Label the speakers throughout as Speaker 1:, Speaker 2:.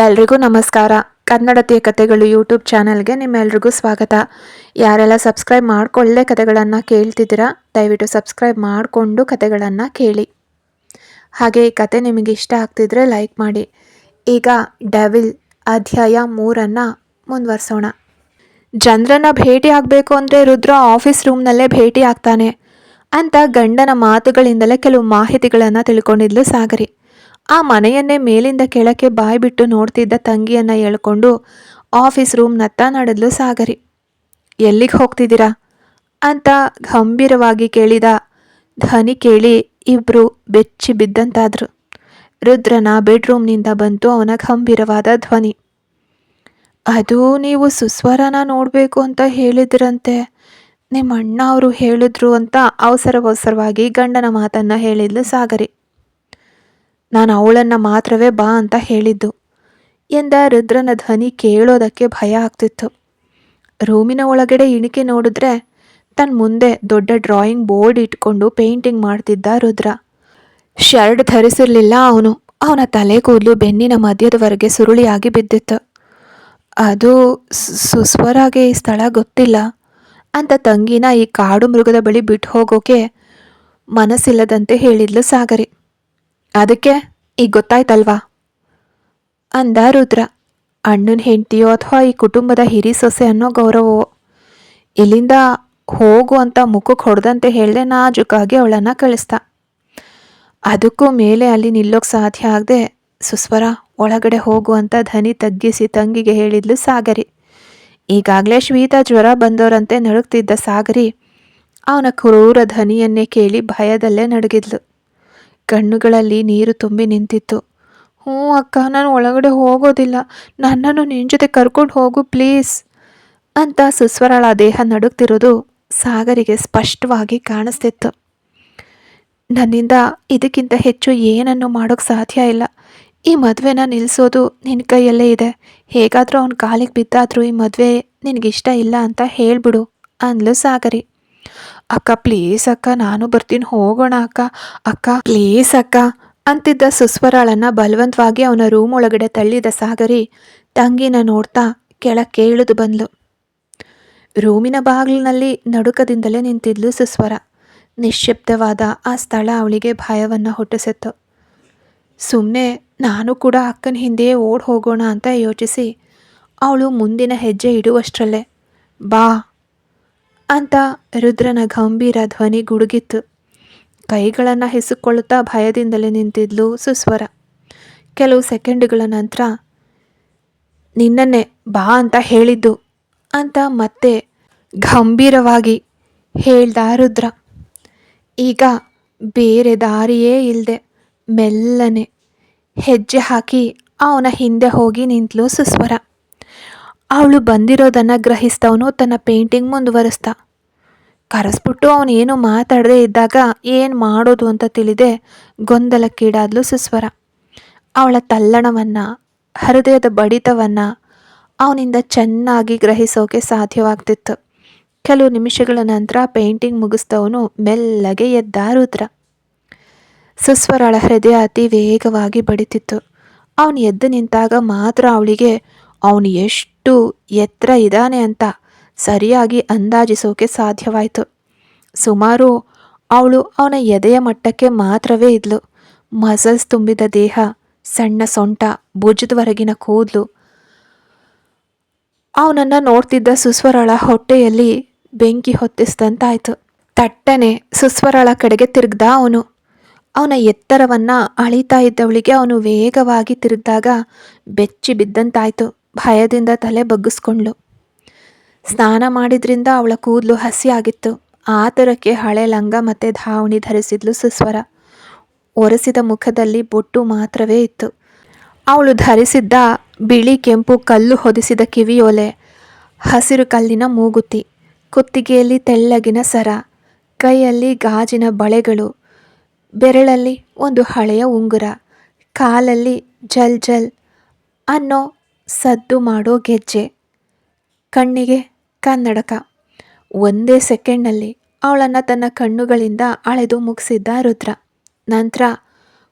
Speaker 1: ಎಲ್ರಿಗೂ ನಮಸ್ಕಾರ. ಕನ್ನಡತಿಯ ಕಥೆಗಳು ಯೂಟ್ಯೂಬ್ ಚಾನಲ್ಗೆ ನಿಮ್ಮೆಲ್ರಿಗೂ ಸ್ವಾಗತ. ಯಾರೆಲ್ಲ ಸಬ್ಸ್ಕ್ರೈಬ್ ಮಾಡಿಕೊಳ್ಳದೆ ಕಥೆಗಳನ್ನು ಕೇಳ್ತಿದ್ದೀರಾ, ದಯವಿಟ್ಟು ಸಬ್ಸ್ಕ್ರೈಬ್ ಮಾಡಿಕೊಂಡು ಕಥೆಗಳನ್ನು ಕೇಳಿ. ಹಾಗೆ ಈ ಕತೆ ನಿಮಗೆ ಇಷ್ಟ ಆಗ್ತಿದ್ರೆ ಲೈಕ್ ಮಾಡಿ. ಈಗ ಡೆವಿಲ್ ಅಧ್ಯಾಯ 3 ಮುಂದುವರ್ಸೋಣ. ಚಂದ್ರನ ಭೇಟಿ ಆಗಬೇಕು ಅಂದರೆ ರುದ್ರ ಆಫೀಸ್ ರೂಮ್ನಲ್ಲೇ ಭೇಟಿ ಆಗ್ತಾನೆ ಅಂತ ಗಂಡನ ಮಾತುಗಳಿಂದಲೇ ಕೆಲವು ಮಾಹಿತಿಗಳನ್ನು ತಿಳ್ಕೊಂಡಿದ್ಲು ಸಾಗರಿ. ಆ ಮನೆಯನ್ನೇ ಮೇಲಿಂದ ಕೆಳಕ್ಕೆ ಬಾಯಿ ಬಿಟ್ಟು ನೋಡ್ತಿದ್ದ ತಂಗಿಯನ್ನು ಎಳ್ಕೊಂಡು ಆಫೀಸ್ ರೂಮ್ನತ್ತ ನಡೆದ್ಲು ಸಾಗರಿ. ಎಲ್ಲಿಗೆ ಹೋಗ್ತಿದ್ದೀರಾ ಅಂತ ಗಂಭೀರವಾಗಿ ಕೇಳಿದ ಧ್ವನಿ ಕೇಳಿ ಇಬ್ರು ಬೆಚ್ಚಿ ಬಿದ್ದಂತಾದ್ರು. ರುದ್ರನ ಬೆಡ್ರೂಮ್ನಿಂದ ಬಂತು ಅವನ ಗಂಭೀರವಾದ ಧ್ವನಿ. ಅದು ನೀವು ಸುಸ್ವರನ ನೋಡಬೇಕು ಅಂತ ಹೇಳಿದ್ರಂತೆ, ನಿಮ್ಮ ಅಣ್ಣ ಅವರು ಹೇಳಿದ್ರು ಅಂತ ಅವಸರವಾಗಿ ಗಂಡನ ಮಾತನ್ನ ಹೇಳಿದ್ಲು ಸಾಗರಿ. ನಾನು ಅವಳನ್ನು ಮಾತ್ರವೇ ಬಾ ಅಂತ ಹೇಳಿದ್ದು ಎಂದ ರುದ್ರನ ಧ್ವನಿ ಕೇಳೋದಕ್ಕೆ ಭಯ ಆಗ್ತಿತ್ತು. ರೂಮಿನ ಒಳಗಡೆ ಇಣಿಕೆ ನೋಡಿದ್ರೆ ತನ್ನ ಮುಂದೆ ದೊಡ್ಡ ಡ್ರಾಯಿಂಗ್ ಬೋರ್ಡ್ ಇಟ್ಕೊಂಡು ಪೇಂಟಿಂಗ್ ಮಾಡ್ತಿದ್ದ ರುದ್ರ. ಶರ್ಟ್ ಧರಿಸಿರ್ಲಿಲ್ಲ ಅವನು. ಅವನ ತಲೆ ಕೂದಲು ಬೆನ್ನಿನ ಮಧ್ಯದವರೆಗೆ ಸುರುಳಿಯಾಗಿ ಬಿದ್ದಿತ್ತು. ಅದು ಸುಸ್ವರಾಗೆ ಈ ಸ್ಥಳ ಗೊತ್ತಿಲ್ಲ ಅಂತ ತಂಗಿನ ಈ ಕಾಡು ಮೃಗದ ಬಳಿ ಬಿಟ್ಟು ಹೋಗೋಕೆ ಮನಸ್ಸಿಲ್ಲದಂತೆ ಹೇಳಿದ್ಲು ಸಾಗರಿ. ಅದಕ್ಕೆ ಈಗ ಗೊತ್ತಾಯ್ತಲ್ವಾ ಅಂದ ರುದ್ರ. ಅಣ್ಣನ ಹೆಂಡತಿಯೋ ಅಥವಾ ಈ ಕುಟುಂಬದ ಹಿರಿ ಸೊಸೆ ಅನ್ನೋ ಗೌರವವೋ. ಇಲ್ಲಿಂದ ಹೋಗು ಅಂತ ಮುಖಕ್ಕೆ ಹೊಡೆದಂತೆ ಹೇಳ್ದೆ ನಾಜುಕಾಗಿ ಅವಳನ್ನು ಕಳಿಸ್ದ. ಅದಕ್ಕೂ ಮೇಲೆ ಅಲ್ಲಿ ನಿಲ್ಲೋಕೆ ಸಾಧ್ಯ ಆಗದೆ ಸುಸ್ವರ ಒಳಗಡೆ ಹೋಗು ಅಂತ ಧ್ವನಿ ತಗ್ಗಿಸಿ ತಂಗಿಗೆ ಹೇಳಿದ್ಲು ಸಾಗರಿ. ಈಗಾಗಲೇ ಶ್ವೇತ ಜ್ವರ ಬಂದವರಂತೆ ನಡುಗ್ತಿದ್ದ ಸಾಗರಿ ಅವನ ಕ್ರೂರ ಧ್ವನಿಯನ್ನೇ ಕೇಳಿ ಭಯದಲ್ಲೇ ನಡುಗಿದ್ಲು. ಕಣ್ಣುಗಳಲ್ಲಿ ನೀರು ತುಂಬಿ ನಿಂತಿತ್ತು. ಹ್ಞೂ ಅಕ್ಕ, ನಾನು ಒಳಗಡೆ ಹೋಗೋದಿಲ್ಲ, ನನ್ನನ್ನು ನಿನ್ನ ಜೊತೆ ಕರ್ಕೊಂಡು ಹೋಗು ಪ್ಲೀಸ್ ಅಂತ ಸುಸ್ವರಳ ದೇಹ ನಡುಗ್ತಿರೋದು ಸಾಗರಿಗೆ ಸ್ಪಷ್ಟವಾಗಿ ಕಾಣಿಸ್ತಿತ್ತು. ನನ್ನಿಂದ ಇದಕ್ಕಿಂತ ಹೆಚ್ಚು ಏನನ್ನು ಮಾಡೋಕ್ಕೆ ಸಾಧ್ಯ ಇಲ್ಲ. ಈ ಮದುವೆನ ನಿಲ್ಲಿಸೋದು ನಿನ್ನ ಕೈಯಲ್ಲೇ ಇದೆ. ಹೇಗಾದರೂ ಅವನ ಕಾಲಿಗೆ ಬಿದ್ದಾದರೂ ಈ ಮದುವೆ ನಿನಗಿಷ್ಟ ಇಲ್ಲ ಅಂತ ಹೇಳಿಬಿಡು ಅಂದ್ಲು ಸಾಗರಿ. ಅಕ್ಕ ಪ್ಲೀಸ್ ಅಕ್ಕ, ನಾನು ಬರ್ತೀನಿ, ಹೋಗೋಣ ಅಕ್ಕ, ಅಕ್ಕ ಪ್ಲೀಸ್ ಅಕ್ಕ ಅಂತಿದ್ದ ಸುಸ್ವರಾಳನ್ನು ಬಲವಂತವಾಗಿ ಅವನ ರೂಮ್ ಒಳಗಡೆ ತಳ್ಳಿದ ಸಾಗರಿ ತಂಗಿನ ನೋಡ್ತಾ ಕೆಳಕ್ಕೆ ಇಳಿದು ಬಂದ್ಲು. ರೂಮಿನ ಬಾಗಿಲಿನಲ್ಲಿ ನಡುಕದಿಂದಲೇ ನಿಂತಿದ್ಲು ಸುಸ್ವರ. ನಿಶ್ಶಬ್ದವಾದ ಆ ಸ್ಥಳ ಅವಳಿಗೆ ಭಯವನ್ನು ಹುಟ್ಟಿಸಿತ್ತು. ಸುಮ್ಮನೆ ನಾನು ಕೂಡ ಅಕ್ಕನ ಹಿಂದೆಯೇ ಓಡ್ ಹೋಗೋಣ ಅಂತ ಯೋಚಿಸಿ ಅವಳು ಮುಂದಿನ ಹೆಜ್ಜೆ ಇಡುವಷ್ಟರಲ್ಲೇ ಬಾ ಅಂತ ರುದ್ರನ ಗಂಭೀರ ಧ್ವನಿ ಗುಡುಗಿತ್ತು. ಕೈಗಳನ್ನು ಹಿಸುಕೊಳ್ಳುತ್ತಾ ಭಯದಿಂದಲೇ ನಿಂತಿದ್ಲು ಸುಸ್ವರ. ಕೆಲವು ಸೆಕೆಂಡುಗಳ ನಂತರ ನಿನ್ನನ್ನೇ ಬಾ ಅಂತ ಹೇಳಿದ್ದು ಅಂತ ಮತ್ತೆ ಗಂಭೀರವಾಗಿ ಹೇಳ್ದ ರುದ್ರ. ಈಗ ಬೇರೆ ದಾರಿಯೇ ಇಲ್ಲದೆ ಮೆಲ್ಲನೆ ಹೆಜ್ಜೆ ಹಾಕಿ ಅವನ ಹಿಂದೆ ಹೋಗಿ ನಿಂತಲು ಸುಸ್ವರ. ಅವಳು ಬಂದಿರೋದನ್ನು ಗ್ರಹಿಸಿದವನು ತನ್ನ ಪೇಂಟಿಂಗ್ ಮುಂದುವರಿಸ್ದ. ಕರೆಸ್ಬಿಟ್ಟು ಅವನೇನು ಮಾತಾಡದೇ ಇದ್ದಾಗ ಏನು ಮಾಡೋದು ಅಂತ ತಿಳಿದೆ ಗೊಂದಲಕ್ಕೀಡಾದ್ಲು ಸುಸ್ವರ. ಅವಳ ತಲ್ಲಣವನ್ನು, ಹೃದಯದ ಬಡಿತವನ್ನು ಅವನಿಂದ ಚೆನ್ನಾಗಿ ಗ್ರಹಿಸೋಕೆ ಸಾಧ್ಯವಾಗ್ತಿತ್ತು. ಕೆಲವು ನಿಮಿಷಗಳ ನಂತರ ಪೇಂಟಿಂಗ್ ಮುಗಿಸ್ದವನು ಮೆಲ್ಲಗೆ ಎದ್ದ ರುದ್ರ. ಸುಸ್ವರಳ ಹೃದಯ ಅತಿ ವೇಗವಾಗಿ ಬಡಿತಿತ್ತು. ಅವನು ಎದ್ದು ನಿಂತಾಗ ಮಾತ್ರ ಅವಳಿಗೆ ಅವನು ಎಷ್ಟು ಎತ್ತರ ಇದ್ದಾನೆ ಅಂತ ಸರಿಯಾಗಿ ಅಂದಾಜಿಸೋಕೆ ಸಾಧ್ಯವಾಯಿತು. ಸುಮಾರು ಅವಳು ಅವನ ಎದೆಯ ಮಟ್ಟಕ್ಕೆ ಮಾತ್ರವೇ ಇದ್ಲು. ಮಸಲ್ಸ್ ತುಂಬಿದ ದೇಹ, ಸಣ್ಣ ಸೊಂಟ, ಭುಜದವರೆಗಿನ ಕೂದಲು. ಅವನನ್ನು ನೋಡ್ತಿದ್ದ ಸುಸ್ವರಳ ಹೊಟ್ಟೆಯಲ್ಲಿ ಬೆಂಕಿ ಹೊತ್ತಿಸಿದಂತಾಯ್ತು. ತಟ್ಟನೆ ಸುಸ್ವರಳ ಕಡೆಗೆ ತಿರುಗ್ದ ಅವನು. ಅವನ ಎತ್ತರವನ್ನು ಅಳಿತಾ ಇದ್ದವಳಿಗೆ ಅವನು ವೇಗವಾಗಿ ತಿರುಗಿದಾಗ ಬೆಚ್ಚಿ ಬಿದ್ದಂತಾಯ್ತು. ಭಯದಿಂದ ತಲೆ ಬಗ್ಗಿಸ್ಕೊಂಡ್ಳು. ಸ್ನಾನ ಮಾಡಿದ್ರಿಂದ ಅವಳ ಕೂದಲು ಹಸಿಯಾಗಿತ್ತು. ಆತರಕ್ಕೆ ಹಳೆ ಲಂಗ ಮತ್ತು ಧಾವಣಿ ಧರಿಸಿದ್ಲು ಸುಸ್ವರ. ಒರೆಸಿದ ಮುಖದಲ್ಲಿ ಬೊಟ್ಟು ಮಾತ್ರವೇ ಇತ್ತು. ಅವಳು ಧರಿಸಿದ್ದ ಬಿಳಿ ಕೆಂಪು ಕಲ್ಲು ಹೊದಿಸಿದ ಕಿವಿಯೋಲೆ, ಹಸಿರು ಕಲ್ಲಿನ ಮೂಗುತಿ, ಕುತ್ತಿಗೆಯಲ್ಲಿ ತೆಳ್ಳಗಿನ ಸರ, ಕೈಯಲ್ಲಿ ಗಾಜಿನ ಬಳೆಗಳು, ಬೆರಳಲ್ಲಿ ಒಂದು ಹಳೆಯ ಉಂಗುರ, ಕಾಲಲ್ಲಿ ಜಲ್ ಜಲ್ ಅನ್ನೋ ಸದ್ದು ಮಾಡೋ ಗೆಜ್ಜೆ, ಕಣ್ಣಿಗೆ ಕನ್ನಡಕ. ಒಂದೇ ಸೆಕೆಂಡ್ನಲ್ಲಿ ಅವಳನ್ನು ತನ್ನ ಕಣ್ಣುಗಳಿಂದ ಅಳೆದು ಮುಗಿಸಿದ್ದ ರುದ್ರ. ನಂತರ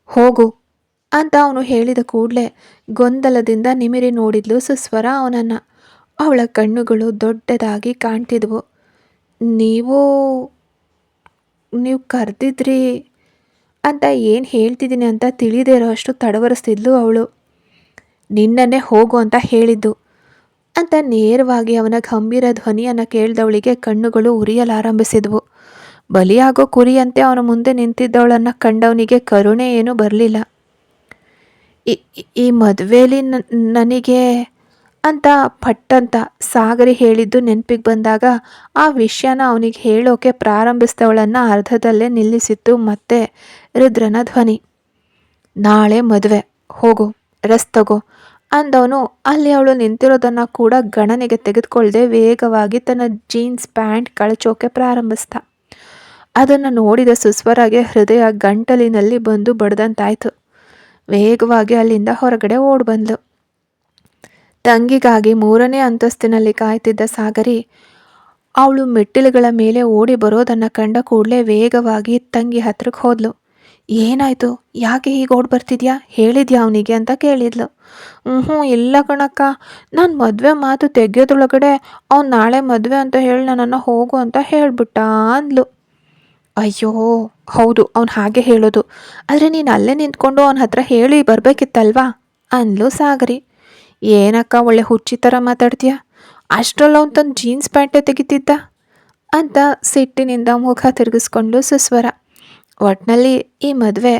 Speaker 1: ಹೋಗು ಅಂತ ಅವನು ಹೇಳಿದ ಕೂಡಲೇ ಗೊಂದಲದಿಂದ ನಿಮಿರಿ ನೋಡಿದ್ಲು ಸುಸ್ವರ ಅವನನ್ನು. ಅವಳ ಕಣ್ಣುಗಳು ದೊಡ್ಡದಾಗಿ ಕಾಣ್ತಿದ್ವು. ನೀವು ನೀವು ಕರೆದಿದ್ರಿ ಅಂತ ಏನು ಹೇಳ್ತಿದ್ದೀನಿ ಅಂತ ತಿಳಿದೇ ಇರೋ ಅಷ್ಟು ತಡವರಿಸ್ತಿದ್ಲು ಅವಳು. ನಿನ್ನನ್ನೇ ಹೋಗು ಅಂತ ಹೇಳಿದ್ದು ಅಂತ ನೇರವಾಗಿ ಅವನ ಗಂಭೀರ ಧ್ವನಿಯನ್ನು ಕೇಳಿದವಳಿಗೆ ಕಣ್ಣುಗಳು ಉರಿಯಲಾರಂಭಿಸಿದ್ವು. ಬಲಿಯಾಗೋ ಕುರಿಯಂತೆ ಅವನ ಮುಂದೆ ನಿಂತಿದ್ದವಳನ್ನು ಕಂಡವನಿಗೆ ಕರುಣೆ ಏನೂ ಬರಲಿಲ್ಲ. ಈ ಮದುವೆಯಲ್ಲಿ ನನಗೆ ಅಂತ ಪಟ್ಟಂತ ಸಾಗರಿ ಹೇಳಿದ್ದು ನೆನಪಿಗೆ ಬಂದಾಗ ಆ ವಿಷಯನ ಅವನಿಗೆ ಹೇಳೋಕೆ ಪ್ರಾರಂಭಿಸಿದವಳನ್ನು ಅರ್ಧದಲ್ಲೇ ನಿಲ್ಲಿಸಿತ್ತು ಮತ್ತೆ ರುದ್ರನ ಧ್ವನಿ. ನಾಳೆ ಮದುವೆ, ಹೋಗು, ರೆಸ್ಟ್ ತಗೋ ಅಂದವನು ಅಲ್ಲಿ ಅವಳು ನಿಂತಿರೋದನ್ನು ಕೂಡ ಗಣನೆಗೆ ತೆಗೆದುಕೊಳ್ಳದೆ ವೇಗವಾಗಿ ತನ್ನ ಜೀನ್ಸ್ ಪ್ಯಾಂಟ್ ಕಳಚೋಕೆ ಪ್ರಾರಂಭಿಸ್ದ. ಅದನ್ನು ನೋಡಿದ ಸುಸ್ವರಾಗೆ ಹೃದಯ ಗಂಟಲಿನಲ್ಲಿ ಬಂದು ಬಡ್ದಂತಾಯ್ತು. ವೇಗವಾಗಿ ಅಲ್ಲಿಂದ ಹೊರಗಡೆ ಓಡಿ ಬಂದ್ಲು. ತಂಗಿಗಾಗಿ 3ನೇ ಅಂತಸ್ತಿನಲ್ಲಿ ಕಾಯ್ತಿದ್ದ ಸಾಗರಿ ಅವಳು ಮೆಟ್ಟಿಲುಗಳ ಮೇಲೆ ಓಡಿ ಬರೋದನ್ನು ಕಂಡ ಕೂಡಲೇ ವೇಗವಾಗಿ ತಂಗಿ ಹತ್ರಕ್ಕೆ ಹೋದ್ಲು. ಏನಾಯ್ತು, ಯಾಕೆ ಹೀಗೆ ಓಡಿ ಬರ್ತಿದ್ಯಾ, ಹೇಳಿದ್ಯಾ ಅವನಿಗೆ ಅಂತ ಕೇಳಿದ್ಲು. ಇಲ್ಲ ಕಣಕ್ಕ, ನಾನು ಮದುವೆ ಮಾತು ತೆಗೆಯೋದ್ರೊಳಗಡೆ ಅವ್ನು ನಾಳೆ ಮದುವೆ ಅಂತ ಹೇಳಿ ನನ್ನನ್ನು ಹೋಗು ಅಂತ ಹೇಳಿಬಿಟ್ಟ ಅಂದ್ಲು. ಅಯ್ಯೋ ಹೌದು, ಅವ್ನು ಹಾಗೆ ಹೇಳೋದು, ಆದರೆ ನೀನು ಅಲ್ಲೇ ನಿಂತ್ಕೊಂಡು ಅವನ ಹತ್ರ ಹೇಳಿ ಬರಬೇಕಿತ್ತಲ್ವಾ ಅಂದ್ಲು ಸಾಗರಿ. ಏನಕ್ಕ ಒಳ್ಳೆ ಹುಚ್ಚಿ ಥರ ಮಾತಾಡ್ತೀಯ, ಅಷ್ಟರಲ್ಲ ಅವ್ನು ತನ್ನ ಜೀನ್ಸ್ ಪ್ಯಾಂಟೇ ತೆಗಿತಿದ್ದ ಅಂತ ಸಿಟ್ಟಿನಿಂದ ಮುಖ ತಿರುಗಿಸ್ಕೊಂಡು ಸುಸ್ವರ. ಒಟ್ಟಿನಲ್ಲಿ ಈ ಮದುವೆ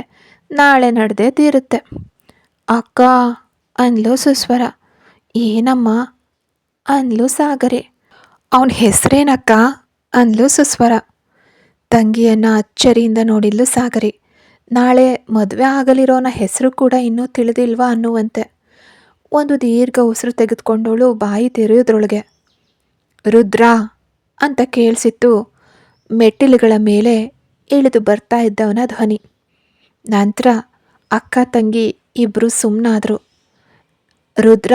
Speaker 1: ನಾಳೆ ನಡೆದೇ ತೀರುತ್ತೆ ಅಕ್ಕ ಅಂದ್ಲು ಸುಸ್ವರ. ಏನಮ್ಮ ಅಂದ್ಲು ಸಾಗರಿ. ಅವನ ಹೆಸರೇನಕ್ಕ ಅಂದ್ಲು ಸುಸ್ವರ. ತಂಗಿಯನ್ನು ಅಚ್ಚರಿಯಿಂದ ನೋಡಿದ್ಲು ಸಾಗರಿ. ನಾಳೆ ಮದುವೆ ಆಗಲಿರೋನ ಹೆಸರು ಕೂಡ ಇನ್ನೂ ತಿಳಿದಿಲ್ವಾ ಅನ್ನುವಂತೆ. ಒಂದು ದೀರ್ಘ ಉಸಿರು ತೆಗೆದುಕೊಂಡವಳು ಬಾಯಿ ತೆರೆಯೋದ್ರೊಳಗೆ ರುದ್ರ ಅಂತ ಕೇಳಿಸಿತ್ತು ಮೆಟ್ಟಿಲುಗಳ ಮೇಲೆ ಇಳಿದು ಬರ್ತಾ ಇದ್ದವನ ಧ್ವನಿ. ನಂತರ ಅಕ್ಕ ತಂಗಿ ಇಬ್ಬರು ಸುಮ್ಮನಾದರು. ರುದ್ರ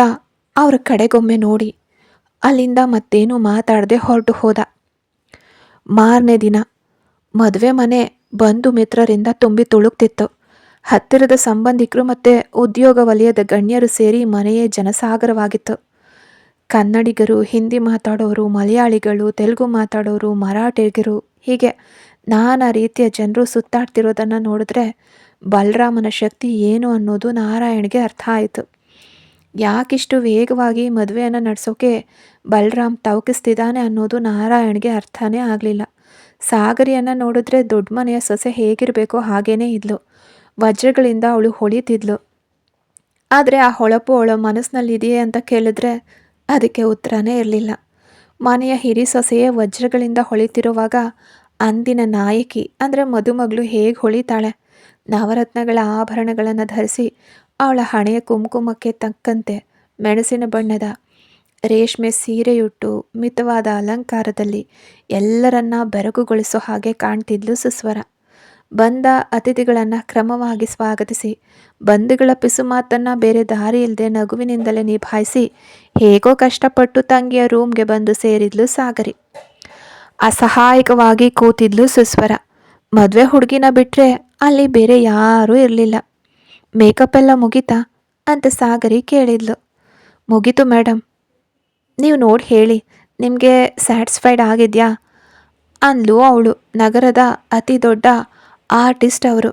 Speaker 1: ಅವರ ಕಡೆಗೊಮ್ಮೆ ನೋಡಿ ಅಲ್ಲಿಂದ ಮತ್ತೇನು ಮಾತಾಡದೆ ಹೊರಟು ಹೋದ. ಮಾರನೇ ದಿನ ಮದುವೆ ಮನೆ ಬಂಧು ಮಿತ್ರರಿಂದ ತುಂಬಿ ತುಳುಕ್ತಿತ್ತು. ಹತ್ತಿರದ ಸಂಬಂಧಿಕರು ಮತ್ತು ಉದ್ಯೋಗ ವಲಯದ ಗಣ್ಯರು ಸೇರಿ ಮನೆಯೇ ಜನಸಾಗರವಾಗಿತ್ತು. ಕನ್ನಡಿಗರು, ಹಿಂದಿ ಮಾತಾಡೋರು, ಮಲಯಾಳಿಗಳು, ತೆಲುಗು ಮಾತಾಡೋರು, ಮರಾಠಿಗರು, ಹೀಗೆ ನಾನಾ ರೀತಿಯ ಜನರು ಸುತ್ತಾಡ್ತಿರೋದನ್ನು ನೋಡಿದ್ರೆ ಬಲರಾಮನ ಶಕ್ತಿ ಏನು ಅನ್ನೋದು ನಾರಾಯಣ್ಗೆ ಅರ್ಥ ಆಯಿತು. ಯಾಕಿಷ್ಟು ವೇಗವಾಗಿ ಮದುವೆಯನ್ನು ನಡೆಸೋಕೆ ಬಲರಾಮ್ ತವಕಿಸ್ತಿದ್ದಾನೆ ಅನ್ನೋದು ನಾರಾಯಣ್ಗೆ ಅರ್ಥನೇ ಆಗಲಿಲ್ಲ. ಸಾಗರಿಯನ್ನು ನೋಡಿದ್ರೆ ದೊಡ್ಡ ಮನೆಯ ಸೊಸೆ ಹೇಗಿರಬೇಕೋ ಹಾಗೇನೇ ಇದ್ಲು. ವಜ್ರಗಳಿಂದ ಅವಳು ಹೊಳಿತಿದ್ಲು. ಆದರೆ ಆ ಹೊಳಪು ಅವಳ ಮನಸ್ಸಿನಲ್ಲಿದೆಯೇ ಅಂತ ಕೇಳಿದ್ರೆ ಅದಕ್ಕೆ ಉತ್ತರನೇ ಇರಲಿಲ್ಲ. ಮನೆಯ ಹಿರಿ ಸೊಸೆಯೇ ವಜ್ರಗಳಿಂದ ಹೊಳಿತಿರುವಾಗ ಅಂದಿನ ನಾಯಕಿ ಅಂದರೆ ಮದುಮಗಳು ಹೇಗೆ ಹೊಳಿತಾಳೆ? ನವರತ್ನಗಳ ಆಭರಣಗಳನ್ನು ಧರಿಸಿ ಅವಳ ಹಣೆಯ ಕುಂಕುಮಕ್ಕೆ ತಕ್ಕಂತೆ ಮೆಣಸಿನ ಬಣ್ಣದ ರೇಷ್ಮೆ ಸೀರೆಯುಟ್ಟು ಮಿತವಾದ ಅಲಂಕಾರದಲ್ಲಿ ಎಲ್ಲರನ್ನ ಬೆರಗುಗೊಳಿಸೋ ಹಾಗೆ ಕಾಣ್ತಿದ್ಲು ಸುಸ್ವರ. ಬಂದ ಅತಿಥಿಗಳನ್ನು ಕ್ರಮವಾಗಿ ಸ್ವಾಗತಿಸಿ ಬಂಧುಗಳ ಪಿಸುಮಾತನ್ನು ಬೇರೆ ದಾರಿ ಇಲ್ಲದೆ ನಗುವಿನಿಂದಲೇ ನಿಭಾಯಿಸಿ ಹೇಗೋ ಕಷ್ಟಪಟ್ಟು ತಂಗಿಯ ರೂಮ್ಗೆ ಬಂದು ಸೇರಿದ್ಲು ಸಾಗರಿ. ಅಸಹಾಯಕವಾಗಿ ಕೂತಿದ್ಲು ಸುಸ್ವರ. ಮದುವೆ ಹುಡುಗಿನ ಬಿಟ್ಟರೆ ಅಲ್ಲಿ ಬೇರೆ ಯಾರೂ ಇರಲಿಲ್ಲ. ಮೇಕಪ್ ಎಲ್ಲ ಮುಗೀತಾ ಅಂತ ಸಾಗರಿ ಕೇಳಿದ್ಲು. ಮುಗೀತು ಮೇಡಮ್, ನೀವು ನೋಡಿ ಹೇಳಿ, ನಿಮಗೆ ಸ್ಯಾಟಿಸ್ಫೈಡ್ ಆಗಿದೆಯಾ ಅಂದ್ಲು ಅವಳು. ನಗರದ ಅತಿ ದೊಡ್ಡ ಆರ್ಟಿಸ್ಟ್ ಅವರು.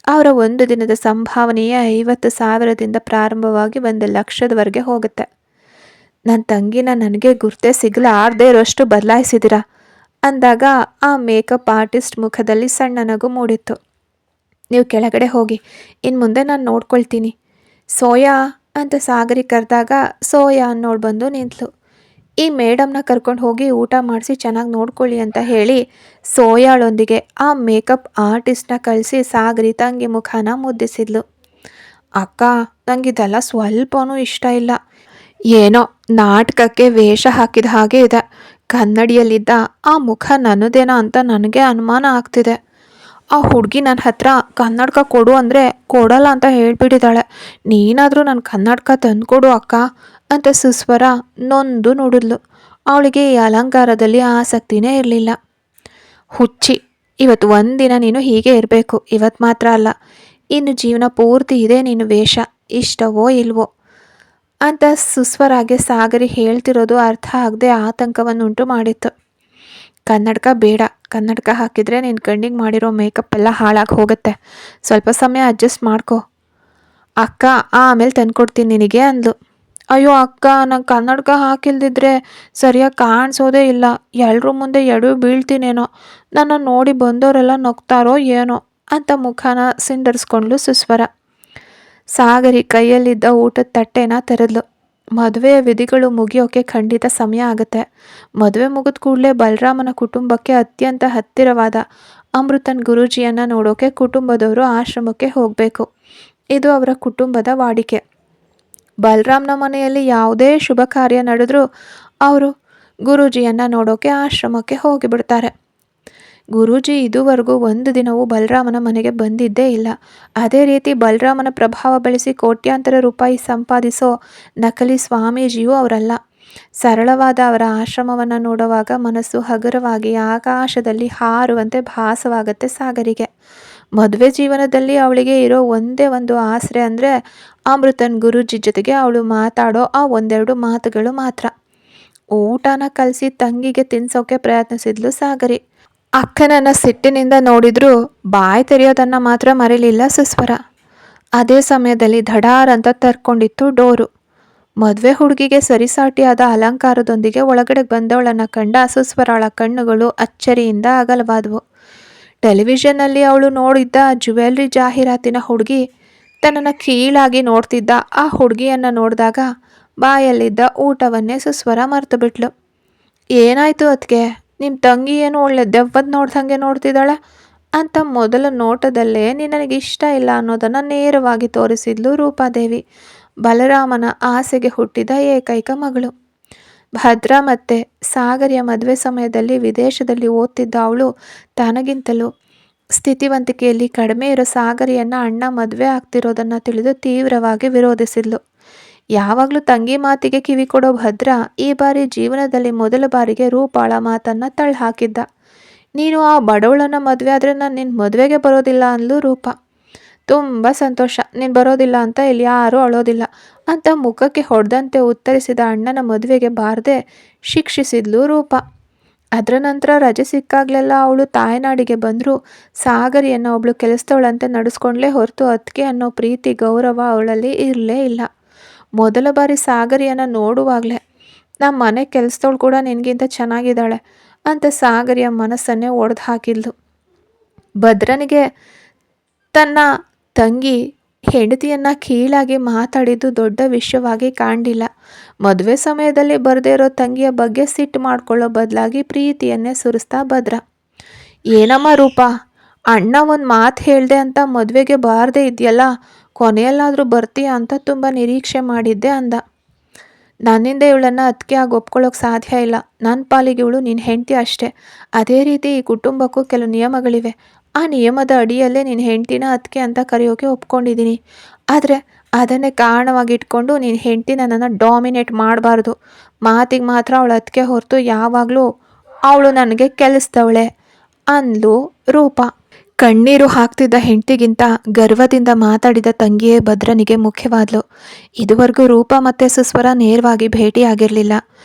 Speaker 1: ಅವರ ಒಂದು ದಿನದ ಸಂಭಾವನೆಯೇ 50,000ದಿಂದ ಪ್ರಾರಂಭವಾಗಿ 1,00,000ದವರೆಗೆ ಹೋಗುತ್ತೆ. ನನ್ನ ತಂಗಿನ ನನಗೆ ಗುರ್ತೇ ಸಿಗಲಾರದೇ ಇರೋಷ್ಟು ಬದಲಾಯಿಸಿದಿರ ಅಂದಾಗ ಆ ಮೇಕಪ್ ಆರ್ಟಿಸ್ಟ್ ಮುಖದಲ್ಲಿ ಸಣ್ಣ ನಗು ಮೂಡಿತ್ತು. ನೀವು ಕೆಳಗಡೆ ಹೋಗಿ, ಇನ್ನು ಮುಂದೆ ನಾನು ನೋಡ್ಕೊಳ್ತೀನಿ. ಸೋಯಾ ಅಂತ ಸಾಗರಿ ಕರೆದಾಗ ಸೋಯಾ ಅನ್ನೋಳು ಬಂದು ನಿಂತಳು. ಈ ಮೇಡಮ್ನ ಕರ್ಕೊಂಡು ಹೋಗಿ ಊಟ ಮಾಡಿಸಿ ಚೆನ್ನಾಗಿ ನೋಡ್ಕೊಳ್ಳಿ ಅಂತ ಹೇಳಿ ಸೋಯಾಳೊಂದಿಗೆ ಆ ಮೇಕಪ್ ಆರ್ಟಿಸ್ಟ್ನ ಕಳಿಸಿ ಸಾಗರಿ ತಂಗಿ ಮುಖಾನ ಮುದ್ದಿಸಿದ್ಲು. ಅಕ್ಕ, ನಂಗಿದೆಲ್ಲ ಸ್ವಲ್ಪನೂ ಇಷ್ಟ ಇಲ್ಲ. ಏನೋ ನಾಟಕಕ್ಕೆ ವೇಷ ಹಾಕಿದ ಹಾಗೆ ಇದೆ. ಕನ್ನಡಿಯಲ್ಲಿದ್ದ ಆ ಮುಖ ನನ್ನದೇನಾ ಅಂತ ನನಗೆ ಅನುಮಾನ ಆಗ್ತಿದೆ. ಆ ಹುಡುಗಿ ನನ್ನ ಹತ್ರ ಕನ್ನಡಕ ಕೊಡು ಅಂದರೆ ಕೊಡಲ್ಲ ಅಂತ ಹೇಳ್ಬಿಟ್ಟಿದ್ದಾಳೆ. ನೀನಾದರೂ ನನ್ನ ಕನ್ನಡಕ ತಂದುಕೊಡು ಅಕ್ಕ ಅಂತ ಸುಸ್ವರ ನೊಂದು ನೋಡಿದ್ಲು. ಅವಳಿಗೆ ಈ ಅಲಂಕಾರದಲ್ಲಿ ಆಸಕ್ತಿನೇ ಇರಲಿಲ್ಲ. ಹುಚ್ಚಿ, ಇವತ್ತು ಒಂದಿನ ನೀನು ಹೀಗೆ ಇರಬೇಕು. ಇವತ್ತು ಮಾತ್ರ ಅಲ್ಲ, ಇನ್ನು ಜೀವನ ಪೂರ್ತಿ ಇದೆ ನಿನ್ನ ವೇಷ, ಇಷ್ಟವೋ ಇಲ್ವೋ ಅಂತ ಸುಸ್ವರಾಗೆ ಸಾಗರಿ ಹೇಳ್ತಿರೋದು ಅರ್ಥ ಆಗದೆ ಆತಂಕವನ್ನುಂಟು ಮಾಡಿತ್ತು. ಕನ್ನಡಕ ಬೇಡ, ಕನ್ನಡಕ ಹಾಕಿದರೆ ನಿನ್ನ ಕಣ್ಣಿಗೆ ಮಾಡಿರೋ ಮೇಕಪ್ ಎಲ್ಲ ಹಾಳಾಗಿ ಹೋಗುತ್ತೆ, ಸ್ವಲ್ಪ ಸಮಯ ಅಡ್ಜಸ್ಟ್ ಮಾಡ್ಕೊ ಅಕ್ಕ, ಆಮೇಲೆ ತಂದ್ಕೊಡ್ತೀನಿ ನಿನಗೆ ಅಂದ್ಲು. ಅಯ್ಯೋ ಅಕ್ಕ, ನಂಗೆ ಕನ್ನಡಕ ಹಾಕಿಲ್ದಿದ್ರೆ ಸರಿಯಾಗಿ ಕಾಣಿಸೋದೇ ಇಲ್ಲ, ಎಲ್ರ ಮುಂದೆ ಎಡು ಬೀಳ್ತೀನೇನೋ, ನನ್ನ ನೋಡಿ ಬಂದವರೆಲ್ಲ ನಗ್ತಾರೋ ಏನೋ ಅಂತ ಮುಖನ ಸಿಂಡರಿಸ್ಕೊಂಡ್ಲು ಸುಸ್ವರ. ಸಾಗರಿ ಕೈಯಲ್ಲಿದ್ದ ಊಟದ ತಟ್ಟೆನ ತೆರೆದ್ಲು. ಮದುವೆಯ ವಿಧಿಗಳು ಮುಗಿಯೋಕೆ ಖಂಡಿತ ಸಮಯ ಆಗುತ್ತೆ. ಮದುವೆ ಮುಗಿದ ಕೂಡಲೇ ಬಲರಾಮನ ಕುಟುಂಬಕ್ಕೆ ಅತ್ಯಂತ ಹತ್ತಿರವಾದ ಅಮೃತನ್ ಗುರೂಜಿಯನ್ನು ನೋಡೋಕೆ ಕುಟುಂಬದವರು ಆಶ್ರಮಕ್ಕೆ ಹೋಗಬೇಕು. ಇದು ಅವರ ಕುಟುಂಬದ ವಾಡಿಕೆ. ಬಲರಾಮ್ನ ಮನೆಯಲ್ಲಿ ಯಾವುದೇ ಶುಭ ಕಾರ್ಯ ನಡೆದ್ರೂ ಅವರು ಗುರೂಜಿಯನ್ನು ನೋಡೋಕೆ ಆಶ್ರಮಕ್ಕೆ ಹೋಗಿಬಿಡ್ತಾರೆ. ಗುರೂಜಿ ಇದುವರೆಗೂ ಒಂದು ದಿನವೂ ಬಲರಾಮನ ಮನೆಗೆ ಬಂದಿದ್ದೇ ಇಲ್ಲ. ಅದೇ ರೀತಿ ಬಲರಾಮನ ಪ್ರಭಾವ ಬೆಳೆಸಿ ಕೋಟ್ಯಾಂತರ ರೂಪಾಯಿ ಸಂಪಾದಿಸೋ ನಕಲಿ ಸ್ವಾಮೀಜಿಯೂ ಅವರಲ್ಲ. ಸರಳವಾದ ಅವರ ಆಶ್ರಮವನ್ನು ನೋಡುವಾಗ ಮನಸ್ಸು ಹಗುರವಾಗಿ ಆಕಾಶದಲ್ಲಿ ಹಾರುವಂತೆ ಭಾಸವಾಗುತ್ತೆ ಸಾಗರಿಗೆ. ಮದುವೆ ಜೀವನದಲ್ಲಿ ಅವಳಿಗೆ ಇರೋ ಒಂದೇ ಒಂದು ಆಸರೆ ಅಂದರೆ ಅಮೃತನ್ ಗುರೂಜಿ ಜೊತೆಗೆ ಅವಳು ಮಾತಾಡೋ ಆ ಒಂದೆರಡು ಮಾತುಗಳು ಮಾತ್ರ. ಊಟನ ಕಲಸಿ ತಂಗಿಗೆ ತಿನ್ಸೋಕೆ ಪ್ರಯತ್ನಿಸಿದ್ಲು ಸಾಗರಿ. ಅಕ್ಕನನ್ನ ಸಿಟ್ಟಿನಿಂದ ನೋಡಿದ್ರೂ ಬಾಯಿ ತೆರೆಯೋದನ್ನು ಮಾತ್ರ ಮರೀಲಿಲ್ಲ ಸುಸ್ವರ. ಅದೇ ಸಮಯದಲ್ಲಿ ಧಡಾರ್ ಅಂತ ತರ್ಕೊಂಡಿತ್ತು ಡೋರು. ಮದುವೆ ಹುಡುಗಿಗೆ ಸರಿಸಾಟಿಯಾದ ಅಲಂಕಾರದೊಂದಿಗೆ ಒಳಗಡೆ ಬಂದವಳನ್ನು ಕಂಡ ಸುಸ್ವರಾಳ ಕಣ್ಣುಗಳು ಅಚ್ಚರಿಯಿಂದ ಅಗಲವಾದವು. ಟೆಲಿವಿಷನ್ನಲ್ಲಿ ಅವಳು ನೋಡಿದ್ದ ಜ್ಯುವೆಲ್ರಿ ಜಾಹೀರಾತಿನ ಹುಡುಗಿ ತನ್ನನ್ನು ಕೀಳಾಗಿ ನೋಡ್ತಿದ್ದ ಆ ಹುಡುಗಿಯನ್ನು ನೋಡಿದಾಗ ಬಾಯಲ್ಲಿದ್ದ ಊಟವನ್ನೇ ಸುಸ್ವರ ಮರೆತು ಬಿಟ್ಲು. ಏನಾಯ್ತು ಅದಕ್ಕೆ, ನಿಮ್ಮ ತಂಗಿ ಏನು ಒಳ್ಳೆ ದೆವ್ವದ ನೋಡ್ದಂಗೆ ನೋಡ್ತಿದ್ದಾಳೆ ಅಂತ ಮೊದಲ ನೋಟದಲ್ಲೇ ನಿನಗೆ ಇಷ್ಟ ಇಲ್ಲ ಅನ್ನೋದನ್ನು ನೇರವಾಗಿ ತೋರಿಸಿದ್ಲು ರೂಪಾದೇವಿ, ಬಲರಾಮನ ಆಸೆಗೆ ಹುಟ್ಟಿದ ಏಕೈಕ ಮಗಳು. ಭದ್ರಾ ಮತ್ತು ಸಾಗರಿಯ ಮದುವೆ ಸಮಯದಲ್ಲಿ ವಿದೇಶದಲ್ಲಿ ಓದ್ತಿದ್ದ ಅವಳು ತನಗಿಂತಲೂ ಸ್ಥಿತಿವಂತಿಕೆಯಲ್ಲಿ ಕಡಿಮೆ ಇರೋ ಸಾಗರಿಯನ್ನು ಅಣ್ಣ ಮದುವೆ ಆಗ್ತಿರೋದನ್ನು ತಿಳಿದು ತೀವ್ರವಾಗಿ ವಿರೋಧಿಸಿದ್ಲು. ಯಾವಾಗಲೂ ತಂಗಿ ಮಾತಿಗೆ ಕಿವಿ ಕೊಡೋ ಭದ್ರಾ ಈ ಬಾರಿ ಜೀವನದಲ್ಲಿ ಮೊದಲ ಬಾರಿಗೆ ರೂಪಾಳ ಮಾತನ್ನು ತಳ್ಳಹಾಕಿದ್ದ. ನೀನು ಆ ಬಡವಳನ್ನು ಮದುವೆ ಆದರೆ ನಾನು ನಿನ್ನ ಮದುವೆಗೆ ಬರೋದಿಲ್ಲ ಅಂದ್ಲು ರೂಪ. ತುಂಬ ಸಂತೋಷ, ನೀನು ಬರೋದಿಲ್ಲ ಅಂತ ಇಲ್ಲಿ ಯಾರೂ ಅಳೋದಿಲ್ಲ ಅಂತ ಮುಖಕ್ಕೆ ಹೊಡೆದಂತೆ ಉತ್ತರಿಸಿದ ಅಣ್ಣನ ಮದುವೆಗೆ ಬಾರದೆ ಶಿಕ್ಷಿಸಿದ್ಲು ರೂಪ. ಅದರ ನಂತರ ರಜೆ ಸಿಕ್ಕಾಗಲೆಲ್ಲ ಅವಳು ತಾಯ್ನಾಡಿಗೆ ಬಂದರೂ ಸಾಗರಿಯನ್ನು ಒಬ್ಳು ಕೆಲಸದವಳಂತೆ ನಡೆಸ್ಕೊಂಡ್ಲೇ ಹೊರತು ಅದಕ್ಕೆ ಅನ್ನೋ ಪ್ರೀತಿ ಗೌರವ ಅವಳಲ್ಲಿ ಇರಲೇ ಇಲ್ಲ. ಮೊದಲ ಬಾರಿ ಸಾಗರಿಯನ್ನು ನೋಡುವಾಗಲೇ ನಮ್ಮ ಮನೆ ಕೆಲಸದವಳು ಕೂಡ ನಿನಗಿಂತ ಚೆನ್ನಾಗಿದ್ದಾಳೆ ಅಂತ ಸಾಗರಿಯ ಮನಸ್ಸನ್ನೇ ಒಡೆದು ಹಾಕಿದ್ಲು. ಭದ್ರನಿಗೆ ತನ್ನ ತಂಗಿ ಹೆಂಡತಿಯನ್ನು ಕೀಳಾಗಿ ಮಾತಾಡಿದ್ದು ದೊಡ್ಡ ವಿಷಯವಾಗಿ ಕಾಣಲಿಲ್ಲ. ಮದುವೆ ಸಮಯದಲ್ಲಿ ಬರದೇ ಇರೋ ತಂಗಿಯ ಬಗ್ಗೆ ಸಿಟ್ಟು ಮಾಡ್ಕೊಳ್ಳೋ ಬದಲಾಗಿ ಪ್ರೀತಿಯನ್ನೇ ಸುರಿಸ್ತಾ ಭದ್ರ. ಏನಮ್ಮ ರೂಪ, ಅಣ್ಣ ಒಂದು ಮಾತು ಹೇಳಿದೆ ಅಂತ ಮದುವೆಗೆ ಬಾರದೇ ಇದೆಯಲ್ಲ, ಕೊನೆಯಲ್ಲಾದರೂ ಬರ್ತೀಯ ಅಂತ ತುಂಬ ನಿರೀಕ್ಷೆ ಮಾಡಿದ್ದೆ ಅಂದ. ನನ್ನಿಂದ ಇವಳನ್ನು ಅದಕ್ಕೆ ಆಗಿ ಒಪ್ಕೊಳ್ಳೋಕೆ ಸಾಧ್ಯ ಇಲ್ಲ. ನನ್ನ ಪಾಲಿಗೆ ಇವಳು ನಿನ್ನ ಹೆಂಡತಿ ಅಷ್ಟೇ. ಅದೇ ರೀತಿ ಈ ಕುಟುಂಬಕ್ಕೂ ಕೆಲವು ನಿಯಮಗಳಿವೆ. ಆ ನಿಯಮದ ಅಡಿಯಲ್ಲೇ ನಿನ್ನ ಹೆಂಡತಿನ ಅದಕ್ಕೆ ಅಂತ ಕರೆಯೋಕೆ ಒಪ್ಕೊಂಡಿದ್ದೀನಿ. ಆದರೆ ಅದನ್ನೇ ಕಾರಣವಾಗಿ ಇಟ್ಕೊಂಡು ನಿನ್ನ ಹೆಂಡತಿ ನನ್ನನ್ನು ಡಾಮಿನೇಟ್ ಮಾಡಬಾರ್ದು. ಮಾತಿಗೆ ಮಾತ್ರ ಅವಳು ಅದಕ್ಕೆ ಹೊರತು ಯಾವಾಗಲೂ ಅವಳು ನನಗೆ ಕೆಲಸದವಳೆ ಅಂದ್ಲು ರೂಪ. ಕಣ್ಣೀರು ಹಾಕ್ತಿದ್ದ ಹೆಂಡತಿಗಿಂತ ಗರ್ವದಿಂದ ಮಾತಾಡಿದ ತಂಗಿಯೇ ಭದ್ರನಿಗೆ ಮುಖ್ಯವಾದ್ಲು. ಇದುವರೆಗೂ ರೂಪ ಮತ್ತು ಸುಸ್ವರ ನೇರವಾಗಿ ಭೇಟಿಯಾಗಿರಲಿಲ್ಲ.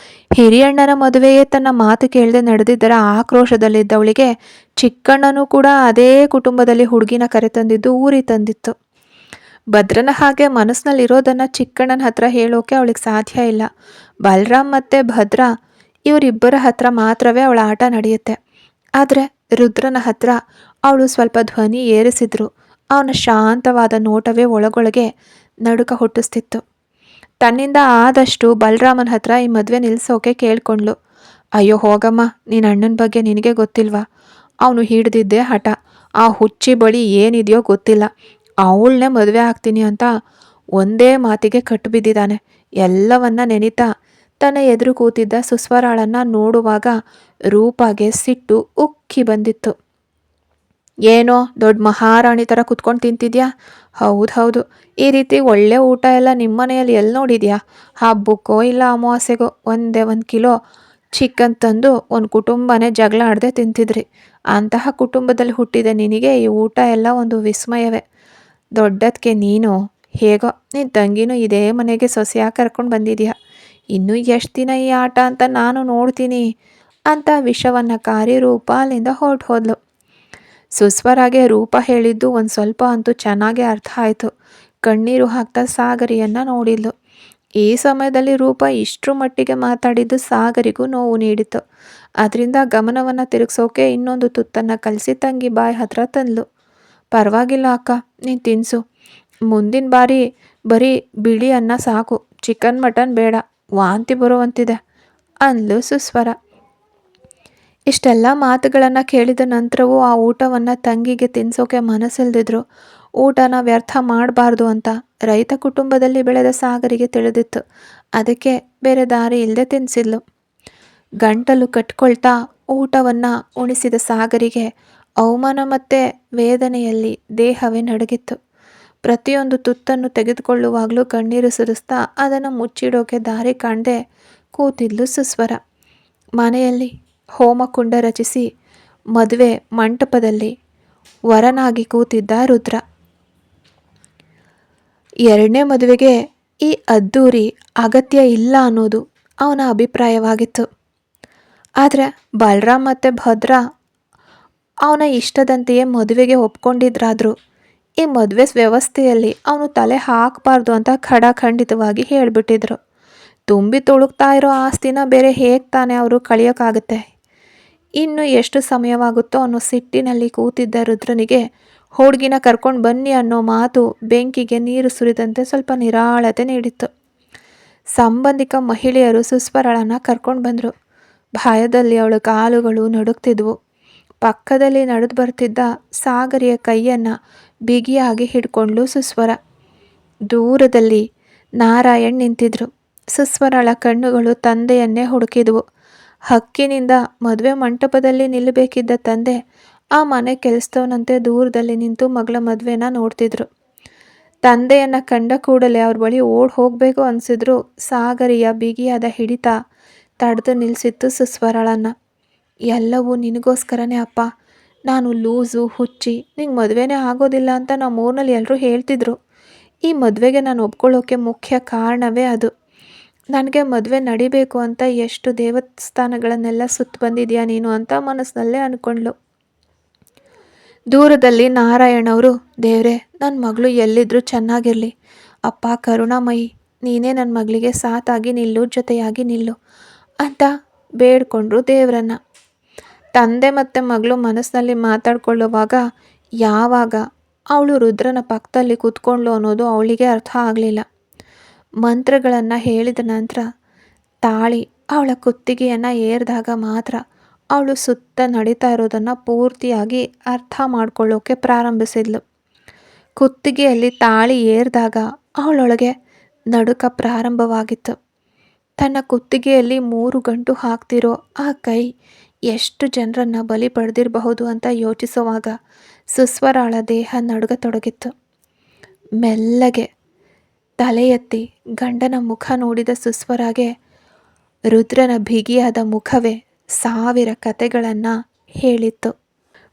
Speaker 1: ಹಿರಿಯಣ್ಣನ ಮದುವೆಯೇ ತನ್ನ ಮಾತು ಕೇಳದೆ ನಡೆದಿದ್ದರ ಆಕ್ರೋಶದಲ್ಲಿದ್ದವಳಿಗೆ ಚಿಕ್ಕಣ್ಣನೂ ಕೂಡ ಅದೇ ಕುಟುಂಬದಲ್ಲಿ ಹುಡುಗಿನ ಕರೆತಂದಿದ್ದು ಊರಿ ತಂದಿತ್ತು. ಭದ್ರನ ಹಾಗೆ ಮನಸ್ಸಿನಲ್ಲಿರೋದನ್ನು ಚಿಕ್ಕಣ್ಣನ ಹತ್ರ ಹೇಳೋಕೆ ಅವಳಿಗೆ ಸಾಧ್ಯ ಇಲ್ಲ. ಬಲರಾಮ್ ಮತ್ತು ಭದ್ರ ಇವರಿಬ್ಬರ ಹತ್ರ ಮಾತ್ರವೇ ಅವಳ ಆಟ ನಡೆಯುತ್ತೆ. ಆದರೆ ರುದ್ರನ ಹತ್ರ ಅವಳು ಸ್ವಲ್ಪ ಧ್ವನಿ ಏರಿಸಿದ್ರು ಅವನ ಶಾಂತವಾದ ನೋಟವೇ ಒಳಗೊಳಗೆ ನಡುಕ ಹುಟ್ಟಿಸ್ತಿತ್ತು. ತನ್ನಿಂದ ಆದಷ್ಟು ಬಲರಾಮನ ಹತ್ರ ಈ ಮದುವೆ ನಿಲ್ಲಿಸೋಕೆ ಕೇಳ್ಕೊಂಡ್ಲು. ಅಯ್ಯೋ ಹೋಗಮ್ಮ, ನಿನ್ನ ಅಣ್ಣನ ಬಗ್ಗೆ ನಿನಗೆ ಗೊತ್ತಿಲ್ವಾ? ಅವನು ಹಿಡ್ದಿದ್ದೇ ಹಠ. ಆ ಹುಚ್ಚಿ ಬಳಿ ಏನಿದೆಯೋ ಗೊತ್ತಿಲ್ಲ, ಅವಳನ್ನೇ ಮದುವೆ ಆಗ್ತೀನಿ ಅಂತ ಒಂದೇ ಮಾತಿಗೆ ಕಟ್ಟು ಬಿದ್ದಿದ್ದಾನೆ. ಎಲ್ಲವನ್ನ ನೆನೀತಾ ತನ್ನ ಎದುರು ಕೂತಿದ್ದ ಸುಸ್ವರಾಳನ್ನು ನೋಡುವಾಗ ರೂಪಾಗೆ ಸಿಟ್ಟು ಉಕ್ಕಿ ಬಂದಿತ್ತು. ಏನೋ ದೊಡ್ಡ ಮಹಾರಾಣಿ ಥರ ಕುತ್ಕೊಂಡು ತಿಂತಿದ್ಯಾ? ಹೌದು, ಈ ರೀತಿ ಒಳ್ಳೆ ಊಟ ಎಲ್ಲ ನಿಮ್ಮ ಮನೆಯಲ್ಲಿ ಎಲ್ಲಿ ನೋಡಿದ್ಯಾ? ಹಬ್ಬಕ್ಕೋ ಇಲ್ಲ ಅಮಾವಾಸ್ಯೆಗೋ ಒಂದೇ 1 ಕಿಲೋ ಚಿಕನ್ ತಂದು ಒಂದು ಕುಟುಂಬನೇ ಜಗಳ ಆಡದೆ ತಿಂತಿದ್ರಿ. ಅಂತಹ ಕುಟುಂಬದಲ್ಲಿ ಹುಟ್ಟಿದ ನಿನಗೆ ಈ ಊಟ ಎಲ್ಲ ಒಂದು ವಿಸ್ಮಯವೇ. ದೊಡ್ಡದಕ್ಕೆ ನೀನು ಹೇಗೋ ನಿನ್ನ ತಂಗಿನೂ ಇದೇ ಮನೆಗೆ ಸೊಸೆಯಾಗಿ ಕರ್ಕೊಂಡು ಬಂದಿದ್ಯಾ, ಇನ್ನೂ ಎಷ್ಟು ದಿನ ಈ ಆಟ ಅಂತ ನಾನು ನೋಡ್ತೀನಿ ಅಂತ ವಿಷವನ್ನು ಕಾರಿ ರೂಪ ಅಲ್ಲಿಂದ ಹೊರಟು ಹೋದ್ಲು. ಸುಸ್ವರಾಗೆ ರೂಪ ಹೇಳಿದ್ದು ಒಂದು ಸ್ವಲ್ಪ ಅಂತೂ ಚೆನ್ನಾಗೇ ಅರ್ಥ ಆಯಿತು. ಕಣ್ಣೀರು ಹಾಕ್ತಾ ಸಾಗರಿಯನ್ನು ನೋಡಿದ್ಲು. ಈ ಸಮಯದಲ್ಲಿ ರೂಪ ಇಷ್ಟರ ಮಟ್ಟಿಗೆ ಮಾತಾಡಿದ್ದು ಸಾಗರಿಗೂ ನೋವು ನೀಡಿತು. ಅದರಿಂದ ಗಮನವನ್ನು ತಿರುಗಿಸೋಕೆ ಇನ್ನೊಂದು ತುತ್ತನ್ನು ಕಲಸಿ ತಂಗಿ ಬಾಯಿ ಹತ್ರ ತಂದ್ಲು. ಪರವಾಗಿಲ್ಲ ಅಕ್ಕ, ನೀನು ತಿನ್ಸು, ಮುಂದಿನ ಬಾರಿ ಬರೀ ಬಿಳಿ ಅನ್ನ ಸಾಕು, ಚಿಕನ್ ಮಟನ್ ಬೇಡ, ವಾಂತಿ ಬರುವಂತಿದೆ ಅಂದ್ಲು ಸುಸ್ವರ. ಇಷ್ಟೆಲ್ಲ ಮಾತುಗಳನ್ನು ಕೇಳಿದ ನಂತರವೂ ಆ ಊಟವನ್ನು ತಂಗಿಗೆ ತಿನ್ಸೋಕೆ ಮನಸ್ಸಿಲ್ದಿದ್ರು. ಊಟನ ವ್ಯರ್ಥ ಮಾಡಬಾರ್ದು ಅಂತ ರೈತ ಕುಟುಂಬದಲ್ಲಿ ಬೆಳೆದ ಸಾಗರಿಗೆ ತಿಳಿದಿತ್ತು. ಅದಕ್ಕೆ ಬೇರೆ ದಾರಿ ಇಲ್ಲದೆ ತಿನ್ನಿಸಿದ್ಲು. ಗಂಟಲು ಕಟ್ಕೊಳ್ತಾ ಊಟವನ್ನು ಉಣಿಸಿದ ಸಾಗರಿಗೆ ಅವಮಾನ ಮತ್ತು ವೇದನೆಯಲ್ಲಿ ದೇಹವೇ ನಡುಗಿತ್ತು. ಪ್ರತಿಯೊಂದು ತುತ್ತನ್ನು ತೆಗೆದುಕೊಳ್ಳುವಾಗಲೂ ಕಣ್ಣೀರು ಸುರಿಸ್ತಾ ಅದನ್ನು ಮುಚ್ಚಿಡೋಕೆ ದಾರಿ ಕಾಣದೆ ಕೂತಿದ್ಲು ಸುಸ್ವರ. ಮನೆಯಲ್ಲಿ ಹೋಮಕುಂಡ ರಚಿಸಿ ಮದುವೆ ಮಂಟಪದಲ್ಲಿ ವರನಾಗಿ ಕೂತಿದ್ದ ರುದ್ರ. ಎರಡನೇ ಮದುವೆಗೆ ಈ ಅದ್ದೂರಿ ಅಗತ್ಯ ಇಲ್ಲ ಅನ್ನೋದು ಅವನ ಅಭಿಪ್ರಾಯವಾಗಿತ್ತು. ಆದರೆ ಬಲರಾಮ್ ಮತ್ತು ಭದ್ರ ಅವನ ಇಷ್ಟದಂತೆಯೇ ಮದುವೆಗೆ ಒಪ್ಕೊಂಡಿದ್ರಾದರೂ ಈ ಮದುವೆ ವ್ಯವಸ್ಥೆಯಲ್ಲಿ ಅವನು ತಲೆ ಹಾಕಬಾರ್ದು ಅಂತ ಖಡಾಖಂಡಿತವಾಗಿ ಹೇಳಿಬಿಟ್ಟಿದ್ರು. ತುಂಬಿ ತುಳುಕ್ತಾ ಇರೋ ಆಸ್ತಿನ ಬೇರೆ ಹೇಗೆ ತಾನೇ ಅವರು ಕಳಿಯೋಕ್ಕಾಗುತ್ತೆ? ಇನ್ನು ಎಷ್ಟು ಸಮಯವಾಗುತ್ತೋ ಅನ್ನೋ ಸಿಟ್ಟಿನಲ್ಲಿ ಕೂತಿದ್ದ ರುದ್ರನಿಗೆ ಹುಡುಗಿನ ಕರ್ಕೊಂಡು ಬನ್ನಿ ಅನ್ನೋ ಮಾತು ಬೆಂಕಿಗೆ ನೀರು ಸುರಿದಂತೆ ಸ್ವಲ್ಪ ನಿರಾಳತೆ ನೀಡಿತ್ತು. ಸಂಬಂಧಿಕ ಮಹಿಳೆಯರು ಸುಸ್ವರಳನ್ನು ಕರ್ಕೊಂಡು ಬಂದರು. ಭಯದಲ್ಲಿ ಅವಳ ಕಾಲುಗಳು ನಡುಗ್ತಿದ್ವು. ಪಕ್ಕದಲ್ಲಿ ನಡೆದು ಬರ್ತಿದ್ದ ಸಾಗರಿಯ ಕೈಯನ್ನು ಬಿಗಿಯಾಗಿ ಹಿಡ್ಕೊಂಡ್ಲು ಸುಸ್ವರ. ದೂರದಲ್ಲಿ ನಾರಾಯಣ್ ನಿಂತಿದ್ರು. ಸುಸ್ವರಳ ಕಣ್ಣುಗಳು ತಂದೆಯನ್ನೇ ಹುಡುಕಿದ್ವು. ಹಕ್ಕಿನಿಂದ ಮದುವೆ ಮಂಟಪದಲ್ಲಿ ನಿಲ್ಲಬೇಕಿದ್ದ ತಂದೆ ಆ ಮನೆ ಕೆಲಸದವನಂತೆ ದೂರದಲ್ಲಿ ನಿಂತು ಮಗಳ ಮದುವೆನ ನೋಡ್ತಿದ್ರು. ತಂದೆಯನ್ನು ಕಂಡ ಕೂಡಲೇ ಅವ್ರ ಬಳಿ ಓಡ್ ಹೋಗಬೇಕು ಅನಿಸಿದ್ರು ಸಾಗರಿಯ ಬಿಗಿಯಾದ ಹಿಡಿತ ತಡೆದು ನಿಲ್ಲಿಸಿತ್ತು ಸುಸ್ವರಳನ್ನು. ಎಲ್ಲವೂ ನಿನಗೋಸ್ಕರನೇ ಅಪ್ಪ, ನಾನು ಲೂಸು ಹುಚ್ಚಿ, ನಿಂಗೆ ಮದುವೆನೇ ಆಗೋದಿಲ್ಲ ಅಂತ ನಮ್ಮೂರಿನಲ್ಲಿ ಎಲ್ಲರೂ ಹೇಳ್ತಿದ್ರು. ಈ ಮದುವೆಗೆ ನಾನು ಒಪ್ಕೊಳ್ಳೋಕೆ ಮುಖ್ಯ ಕಾರಣವೇ ಅದು. ನನಗೆ ಮದುವೆ ನಡಿಬೇಕು ಅಂತ ಎಷ್ಟು ದೇವಸ್ಥಾನಗಳನ್ನೆಲ್ಲ ಸುತ್ತ ಬಂದಿದ್ಯಾ ನೀನು ಅಂತ ಮನಸ್ಸಿನಲ್ಲೇ ಅಂದ್ಕೊಂಡ್ಲು. ದೂರದಲ್ಲಿ ನಾರಾಯಣವರು, ದೇವ್ರೆ ನನ್ನ ಮಗಳು ಎಲ್ಲಿದ್ರೂ ಚೆನ್ನಾಗಿರಲಿ, ಅಪ್ಪ ಕರುಣಾಮಯಿ, ನೀನೇ ನನ್ನ ಮಗಳಿಗೆ ಸಾತಾಗಿ ನಿಲ್ಲು, ಜೊತೆಯಾಗಿ ನಿಲ್ಲು ಅಂತ ಬೇಡ್ಕೊಂಡ್ರು ದೇವರನ್ನ. ತಂದೆ ಮತ್ತು ಮಗಳು ಮನಸ್ಸಿನಲ್ಲಿ ಮಾತಾಡ್ಕೊಳ್ಳುವಾಗ ಯಾವಾಗ ಅವಳು ರುದ್ರನ ಪಕ್ಕದಲ್ಲಿ ಕೂತ್ಕೊಂಡ್ಲು ಅನ್ನೋದು ಅವಳಿಗೆ ಅರ್ಥ ಆಗಲಿಲ್ಲ. ಮಂತ್ರಗಳನ್ನು ಹೇಳಿದ ನಂತರ ತಾಳಿ ಅವಳ ಕುತ್ತಿಗೆಯನ್ನು ಏರಿದಾಗ ಮಾತ್ರ ಅವಳು ಸುತ್ತ ನಡೀತಾ ಇರೋದನ್ನು ಪೂರ್ತಿಯಾಗಿ ಅರ್ಥ ಮಾಡ್ಕೊಳ್ಳೋಕೆ ಪ್ರಾರಂಭಿಸಿದ್ಲು. ಕುತ್ತಿಗೆಯಲ್ಲಿ ತಾಳಿ ಏರಿದಾಗ ಅವಳೊಳಗೆ ನಡುಕ ಪ್ರಾರಂಭವಾಗಿತ್ತು. ತನ್ನ ಕುತ್ತಿಗೆಯಲ್ಲಿ 3 ಗಂಟು ಹಾಕ್ತಿರೋ ಆ ಕೈ ಎಷ್ಟು ಜನರನ್ನು ಬಲಿ ಪಡೆದಿರಬಹುದು ಅಂತ ಯೋಚಿಸುವಾಗ ಸುಸ್ವರಾಳ ದೇಹ ನಡುಗತೊಡಗಿತ್ತು. ಮೆಲ್ಲಗೆ ತಲೆ ಎತ್ತಿ ಗಂಡನ ಮುಖ ನೋಡಿದ ಸುಸ್ವರಾಗೆ ರುದ್ರನ ಬಿಗಿಯಾದ ಮುಖವೇ 1000 ಕತೆಗಳನ್ನು ಹೇಳಿತ್ತು.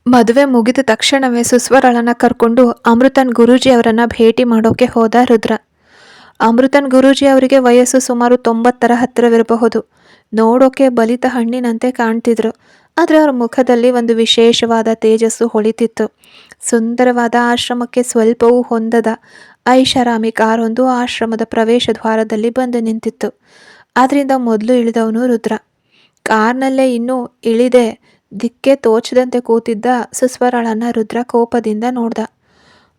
Speaker 1: ಮದುವೆ ಮುಗಿದ ತಕ್ಷಣವೇ ಸುಸ್ವರಳನ್ನು ಕರ್ಕೊಂಡು ಅಮೃತನ್ ಗುರೂಜಿ ಅವರನ್ನು ಭೇಟಿ ಮಾಡೋಕ್ಕೆ ಹೋದ ರುದ್ರ. ಅಮೃತನ್ ಗುರೂಜಿ ಅವರಿಗೆ ವಯಸ್ಸು ಸುಮಾರು 90ರ ಹತ್ತಿರವಿರಬಹುದು. ನೋಡೋಕೆ ಬಲಿತ ಹಣ್ಣಿನಂತೆ ಕಾಣ್ತಿದ್ರು. ಆದರೆ ಅವರ ಮುಖದಲ್ಲಿ ಒಂದು ವಿಶೇಷವಾದ ತೇಜಸ್ಸು ಹೊಳಿತಿತ್ತು. ಸುಂದರವಾದ ಆಶ್ರಮಕ್ಕೆ ಸ್ವಲ್ಪವೂ ಹೊಂದದ ಐಷಾರಾಮಿ ಕಾರೊಂದು ಆಶ್ರಮದ ಪ್ರವೇಶ ದ್ವಾರದಲ್ಲಿ ಬಂದು ನಿಂತಿತ್ತು. ಅದರಿಂದ ಮೊದಲು ಇಳಿದವನು ರುದ್ರ. ಕಾರ್ನಲ್ಲೇ ಇನ್ನೂ ಇಳಿದೆ ದಿಕ್ಕೆ ತೋಚದಂತೆ ಕೂತಿದ್ದ ಸುಸ್ವರಳನ್ನು ರುದ್ರ ಕೋಪದಿಂದ ನೋಡ್ದ.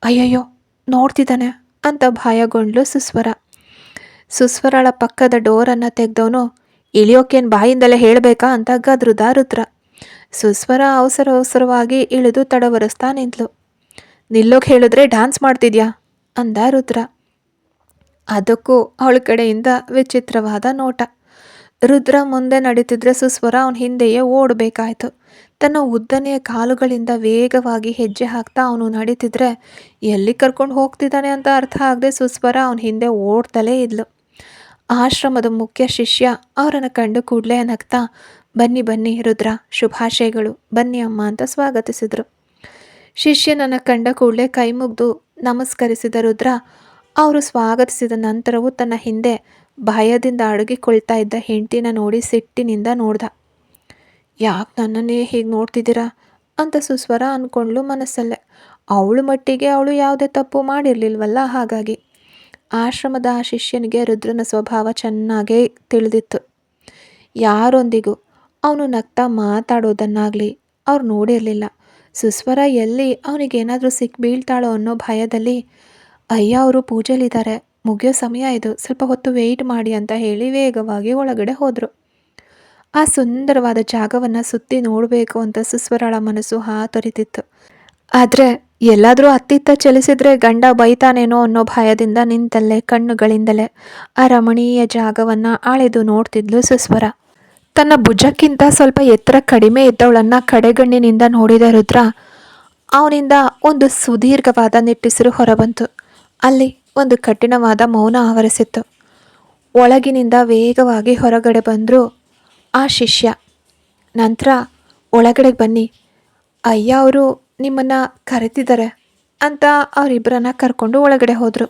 Speaker 1: ಅಯ್ಯಯ್ಯೋ, ನೋಡ್ತಿದ್ದಾನೆ ಅಂತ ಭಯಗೊಂಡ್ಲು ಸುಸ್ವರ. ಸುಸ್ವರಳ ಪಕ್ಕದ ಡೋರನ್ನು ತೆಗೆದವನು, ಇಳಿಯೋಕೇನು ಬಾಯಿಂದಲೇ ಹೇಳಬೇಕಾ ಅಂತ ಗದ್ರುದ ರುದ್ರ. ಸುಸ್ವರ ಅವಸರವಾಗಿ ಇಳಿದು ತಡವರಿಸ್ತಾ ನಿಂತಳು. ನಿಲ್ಲೋಕೆ ಹೇಳಿದ್ರೆ ಡ್ಯಾನ್ಸ್ ಮಾಡ್ತಿದ್ಯಾ ಅಂದ ರುದ್ರ. ಅದಕ್ಕೂ ಅವಳ ಕಡೆಯಿಂದ ವಿಚಿತ್ರವಾದ ನೋಟ. ರುದ್ರ ಮುಂದೆ ನಡೀತಿದ್ರೆ ಸುಸ್ವರ ಅವನ ಹಿಂದೆಯೇ ಓಡಬೇಕಾಯ್ತು. ತನ್ನ ಉದ್ದನೆಯ ಕಾಲುಗಳಿಂದ ವೇಗವಾಗಿ ಹೆಜ್ಜೆ ಹಾಕ್ತಾ ಅವನು ನಡೀತಿದ್ರೆ ಎಲ್ಲಿ ಕರ್ಕೊಂಡು ಹೋಗ್ತಿದ್ದಾನೆ ಅಂತ ಅರ್ಥ ಆಗದೆ ಸುಸ್ವರ ಅವನ ಹಿಂದೆ ಓಡ್ತಲೇ ಇದ್ಲು. ಆಶ್ರಮದ ಮುಖ್ಯ ಶಿಷ್ಯ ಅವರನ್ನು ಕಂಡು ಕೂಡಲೇ ನಗ್ತಾ, ಬನ್ನಿ ಬನ್ನಿ ರುದ್ರ, ಶುಭಾಶಯಗಳು, ಬನ್ನಿ ಅಮ್ಮ ಅಂತ ಸ್ವಾಗತಿಸಿದ್ರು. ಶಿಷ್ಯನನ್ನು ಕಂಡ ಕೂಡಲೇ ಕೈ ಮುಗಿದು ನಮಸ್ಕರಿಸಿದ ರುದ್ರ ಅವರು ಸ್ವಾಗತಿಸಿದ ನಂತರವೂ ತನ್ನ ಹಿಂದೆ ಭಯದಿಂದ ಅಡಗಿಕೊಳ್ತಾ ಇದ್ದ ಹೆಂಡತಿನ ನೋಡಿ ಸಿಟ್ಟಿನಿಂದ ನೋಡ್ದ. ಯಾಕೆ ನನ್ನನ್ನೇ ಹೀಗೆ ನೋಡ್ತಿದ್ದೀರಾ ಅಂತ ಸುಸ್ವರ ಅಂದ್ಕೊಂಡ್ಲು ಮನಸ್ಸಲ್ಲೇ. ಅವಳು ಮಟ್ಟಿಗೆ ಅವಳು ಯಾವುದೇ ತಪ್ಪು ಮಾಡಿರಲಿಲ್ವಲ್ಲ. ಹಾಗಾಗಿ ಆಶ್ರಮದ ಆ ಶಿಷ್ಯನಿಗೆ ರುದ್ರನ ಸ್ವಭಾವ ಚೆನ್ನಾಗೇ ತಿಳಿದಿತ್ತು. ಯಾರೊಂದಿಗೂ ಅವನು ನಗ್ತಾ ಮಾತಾಡೋದನ್ನಾಗಲಿ ಅವ್ರು ನೋಡಿರಲಿಲ್ಲ. ಸುಸ್ವರ ಎಲ್ಲಿ ಅವನಿಗೇನಾದರೂ ಸಿಕ್ಬೀಳ್ತಾಳೋ ಅನ್ನೋ ಭಯದಲ್ಲಿ, ಅಯ್ಯ ಅವರು ಪೂಜೆಲಿದ್ದಾರೆ, ಮುಗಿಯೋ ಸಮಯ ಇದು, ಸ್ವಲ್ಪ ಹೊತ್ತು ವೆಯ್ಟ್ ಮಾಡಿ ಅಂತ ಹೇಳಿ ವೇಗವಾಗಿ ಒಳಗಡೆ ಹೋದರು. ಆ ಸುಂದರವಾದ ಜಾಗವನ್ನು ಸುತ್ತಿ ನೋಡಬೇಕು ಅಂತ ಸುಸ್ವರಳ ಮನಸ್ಸು ಹಾತೊರಿತಿತ್ತು. ಆದರೆ ಎಲ್ಲಾದರೂ ಅತ್ತಿತ್ತ ಚಲಿಸಿದ್ರೆ ಗಂಡ ಬೈತಾನೇನೋ ಅನ್ನೋ ಭಯದಿಂದ ನಿಂತಲ್ಲೇ ಕಣ್ಣುಗಳಿಂದಲೇ ಆ ರಮಣೀಯ ಜಾಗವನ್ನು ಅಳೆದು ನೋಡ್ತಿದ್ಲು ಸುಸ್ವರ. ತನ್ನ ಭುಜಕ್ಕಿಂತ ಸ್ವಲ್ಪ ಎತ್ತರ ಕಡಿಮೆ ಇದ್ದವಳನ್ನು ಕಡೆಗಣ್ಣಿನಿಂದ ನೋಡಿದ ರುದ್ರ ಅವನಿಂದ ಒಂದು ಸುದೀರ್ಘವಾದ ನಿಟ್ಟುಸಿರು ಹೊರಬಂತು. ಅಲ್ಲಿ ಒಂದು ಕಠಿಣವಾದ ಮೌನ ಆವರಿಸಿತ್ತು. ಒಳಗಿನಿಂದ ವೇಗವಾಗಿ ಹೊರಗಡೆ ಬಂದರು ಆ ಶಿಷ್ಯ. ನಂತರ ಒಳಗಡೆ ಬನ್ನಿ, ಅಯ್ಯ ಅವರು ನಿಮ್ಮನ್ನು ಕರೆತಿದ್ದಾರೆ ಅಂತ ಅವರಿಬ್ಬರನ್ನ ಕರ್ಕೊಂಡು ಒಳಗಡೆ ಹೋದರು.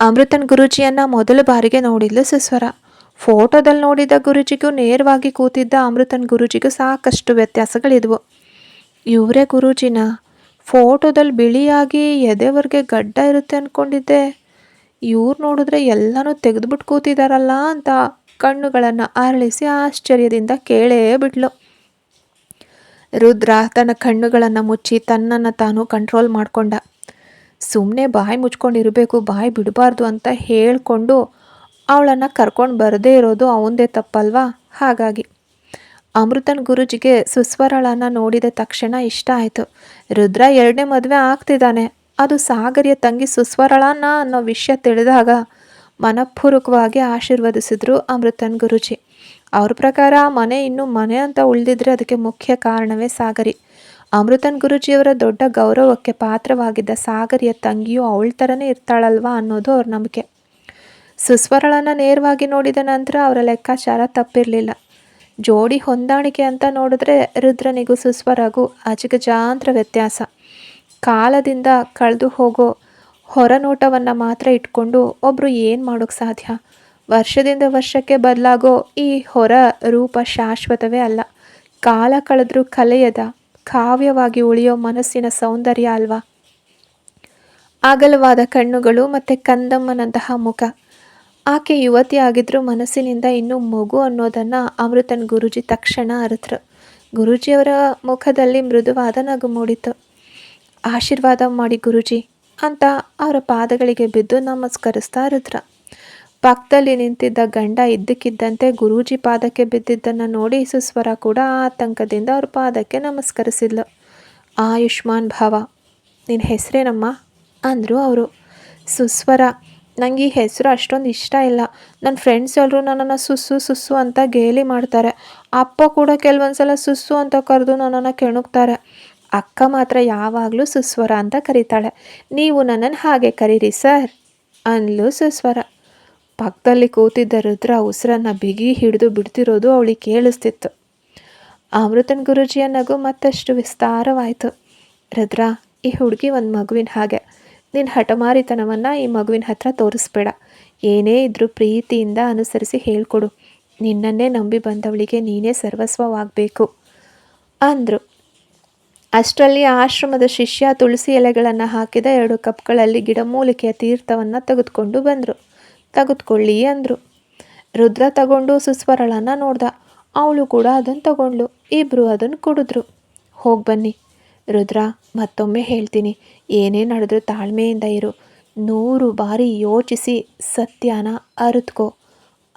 Speaker 1: ಅಮೃತನ್ ಗುರೂಜಿಯನ್ನು ಮೊದಲ ಬಾರಿಗೆ ನೋಡಿದ್ಲು ಸುಸ್ವರ. ಫೋಟೋದಲ್ಲಿ ನೋಡಿದ ಗುರೂಜಿಗೂ ನೇರವಾಗಿ ಕೂತಿದ್ದ ಅಮೃತನ್ ಗುರೂಜಿಗೂ ಸಾಕಷ್ಟು ವ್ಯತ್ಯಾಸಗಳಿದ್ವು. ಇವರೇ ಗುರೂಜಿನ? ಫೋಟೋದಲ್ಲಿ ಬಿಳಿಯಾಗಿ ಎದೆವರೆಗೆ ಗಡ್ಡ ಇರುತ್ತೆ ಅಂದ್ಕೊಂಡಿದ್ದೆ, ಇವ್ರು ನೋಡಿದ್ರೆ ಎಲ್ಲನೂ ತೆಗೆದುಬಿಟ್ಟು ಕೂತಿದ್ದಾರಲ್ಲ ಅಂತ ಕಣ್ಣುಗಳನ್ನು ಅರಳಿಸಿ ಆಶ್ಚರ್ಯದಿಂದ ಕೇಳೇ ಬಿಟ್ಲು. ರುದ್ರ ತನ್ನ ಕಣ್ಣುಗಳನ್ನು ಮುಚ್ಚಿ ತನ್ನನ್ನು ತಾನು ಕಂಟ್ರೋಲ್ ಮಾಡಿಕೊಂಡ. ಸುಮ್ಮನೆ ಬಾಯಿ ಮುಚ್ಕೊಂಡಿರಬೇಕು, ಬಾಯಿ ಬಿಡಬಾರ್ದು ಅಂತ ಹೇಳಿಕೊಂಡು ಅವಳನ್ನು ಕರ್ಕೊಂಡು ಬರದೇ ಇರೋದು ಅವಂದೇ ತಪ್ಪಲ್ವಾ. ಹಾಗಾಗಿ ಅಮೃತನ್ ಗುರೂಜಿಗೆ ಸುಸ್ವರಳನ್ನು ನೋಡಿದ ತಕ್ಷಣ ಇಷ್ಟ ಆಯಿತು. ರುದ್ರ 2ನೇ ಮದುವೆ ಆಗ್ತಿದ್ದಾನೆ, ಅದು ಸಾಗರಿಯ ತಂಗಿ ಸುಸ್ವರಳನ ಅನ್ನೋ ವಿಷಯ ತಿಳಿದಾಗ ಮನಪೂರ್ವಕವಾಗಿ ಆಶೀರ್ವದಿಸಿದ್ರು ಅಮೃತನ್ ಗುರೂಜಿ. ಅವ್ರ ಪ್ರಕಾರ ಮನೆ ಇನ್ನೂ ಮನೆ ಅಂತ ಉಳಿದಿದ್ರೆ ಅದಕ್ಕೆ ಮುಖ್ಯ ಕಾರಣವೇ ಸಾಗರಿ. ಅಮೃತನ್ ಗುರೂಜಿಯವರ ದೊಡ್ಡ ಗೌರವಕ್ಕೆ ಪಾತ್ರವಾಗಿದ್ದ ಸಾಗರಿಯ ತಂಗಿಯು ಅವಳ ಥರನೇ ಇರ್ತಾಳಲ್ವಾ ಅನ್ನೋದು ಅವ್ರ ನಂಬಿಕೆ. ಸುಸ್ವರಳನ್ನು ನೇರವಾಗಿ ನೋಡಿದ ನಂತರ ಅವರ ಲೆಕ್ಕಾಚಾರ ತಪ್ಪಿರಲಿಲ್ಲ. ಜೋಡಿ ಹೊಂದಾಣಿಕೆ ಅಂತ ನೋಡಿದ್ರೆ ರುದ್ರನಿಗೂ ಸುಸ್ವರಗೂ ಅಜಗಜಾಂತರ ವ್ಯತ್ಯಾಸ. ಕಾಲದಿಂದ ಕಳೆದು ಹೋಗೋ ಹೊರನೋಟವನ್ನು ಮಾತ್ರ ಇಟ್ಕೊಂಡು ಒಬ್ಬರು ಏನು ಮಾಡೋಕ್ಕೆ ಸಾಧ್ಯ? ವರ್ಷದಿಂದ ವರ್ಷಕ್ಕೆ ಬದಲಾಗೋ ಈ ಹೊರ ರೂಪ ಶಾಶ್ವತವೇ ಅಲ್ಲ. ಕಾಲ ಕಳೆದ್ರೂ ಕಲೆಯದ ಕಾವ್ಯವಾಗಿ ಉಳಿಯೋ ಮನಸ್ಸಿನ ಸೌಂದರ್ಯ ಅಲ್ವಾ. ಅಗಲವಾದ ಕಣ್ಣುಗಳು ಮತ್ತು ಕಂದಮ್ಮನಂತಹ ಮುಖ. ಆಕೆ ಯುವತಿ ಆಗಿದ್ರೂ ಮನಸ್ಸಿನಿಂದ ಇನ್ನೂ ಮಗು ಅನ್ನೋದನ್ನು ಅಮೃತನ್ ಗುರೂಜಿ ತಕ್ಷಣ ಅರಿತರು. ಗುರೂಜಿಯವರ ಮುಖದಲ್ಲಿ ಮೃದುವಾದ ನಗು ಮೂಡಿತು. ಆಶೀರ್ವಾದ ಮಾಡಿ ಗುರೂಜಿ ಅಂತ ಅವರ ಪಾದಗಳಿಗೆ ಬಿದ್ದು ನಮಸ್ಕರಿಸ್ತಾ ರುದ್ರ. ಪಕ್ಕದಲ್ಲಿ ನಿಂತಿದ್ದ ಗಂಡ ಇದ್ದಕ್ಕಿದ್ದಂತೆ ಗುರೂಜಿ ಪಾದಕ್ಕೆ ಬಿದ್ದಿದ್ದನ್ನು ನೋಡಿ ಸುಸ್ವರ ಕೂಡ ಆತಂಕದಿಂದ ಅವ್ರ ಪಾದಕ್ಕೆ ನಮಸ್ಕರಿಸಿದ್ಲು. ಆಯುಷ್ಮಾನ್ ಭಾವ, ನಿನ್ನ ಹೆಸರೇನಮ್ಮ ಅಂದರು ಅವರು. ಸುಸ್ವರ, ನನಗೆ ಈ ಹೆಸರು ಅಷ್ಟೊಂದು ಇಷ್ಟ ಇಲ್ಲ. ನನ್ನ ಫ್ರೆಂಡ್ಸ್ ಎಲ್ಲರೂ ನನ್ನನ್ನು ಸುಸ್ಸು ಸುಸ್ಸು ಅಂತ ಗೇಲಿ ಮಾಡ್ತಾರೆ. ಅಪ್ಪ ಕೂಡ ಕೆಲವೊಂದು ಸಲ ಸುಸ್ಸು ಅಂತ ಕರೆದು ನನ್ನನ್ನು ಕೆಣಕ್ತಾರೆ. ಅಕ್ಕ ಮಾತ್ರ ಯಾವಾಗಲೂ ಸುಸ್ವರ ಅಂತ ಕರೀತಾಳೆ. ನೀವು ನನ್ನನ್ನು ಹಾಗೆ ಕರೀರಿ ಸರ್ ಅಂದ್ಲು ಸುಸ್ವರ. ಪಕ್ಕದಲ್ಲಿ ಕೂತಿದ್ದ ರುದ್ರ ಉಸಿರನ್ನು ಬಿಗಿ ಹಿಡಿದು ಬಿಡ್ತಿರೋದು ಅವಳಿಗೆ ಕೇಳಿಸ್ತಿತ್ತು. ಅಮೃತನ್ ಗುರೂಜಿಯ ನಗು ಮತ್ತಷ್ಟು ವಿಸ್ತಾರವಾಯಿತು. ರುದ್ರ, ಈ ಹುಡುಗಿ ಒಂದು ಮಗುವಿನ ಹಾಗೆ. ನಿನ್ನ ಹಠಮಾರಿತನವನ್ನು ಈ ಮಗುವಿನ ಹತ್ರ ತೋರಿಸ್ಬೇಡ. ಏನೇ ಇದ್ರೂ ಪ್ರೀತಿಯಿಂದ ಅನುಸರಿಸಿ ಹೇಳ್ಕೊಡು. ನಿನ್ನನ್ನೇ ನಂಬಿ ಬಂದವಳಿಗೆ ನೀನೇ ಸರ್ವಸ್ವವಾಗಬೇಕು ಅಂದರು. ಅಷ್ಟರಲ್ಲಿ ಆಶ್ರಮದ ಶಿಷ್ಯ ತುಳಸಿ ಎಲೆಗಳನ್ನು ಹಾಕಿದ 2 ಕಪ್ಗಳಲ್ಲಿ ಗಿಡಮೂಲಿಕೆಯ ತೀರ್ಥವನ್ನು ತೆಗೆದುಕೊಂಡು ಬಂದರು. ತೆಗೆದುಕೊಳ್ಳಿ ಅಂದರು. ರುದ್ರ ತಗೊಂಡು ಸುಸ್ವರಳನ್ನು ನೋಡ್ದ. ಅವಳು ಕೂಡ ಅದನ್ನು ತಗೊಂಡ್ಳು. ಇಬ್ಬರು ಅದನ್ನು ಕುಡಿದ್ರು. ಹೋಗಿ ಬನ್ನಿ ರುದ್ರ, ಮತ್ತೊಮ್ಮೆ ಹೇಳ್ತೀನಿ, ಏನೇ ನಡೆದ್ರೂ ತಾಳ್ಮೆಯಿಂದ ಇರು. 100 ಬಾರಿ ಯೋಚಿಸಿ ಸತ್ಯನ ಅರಿತ್ಕೋ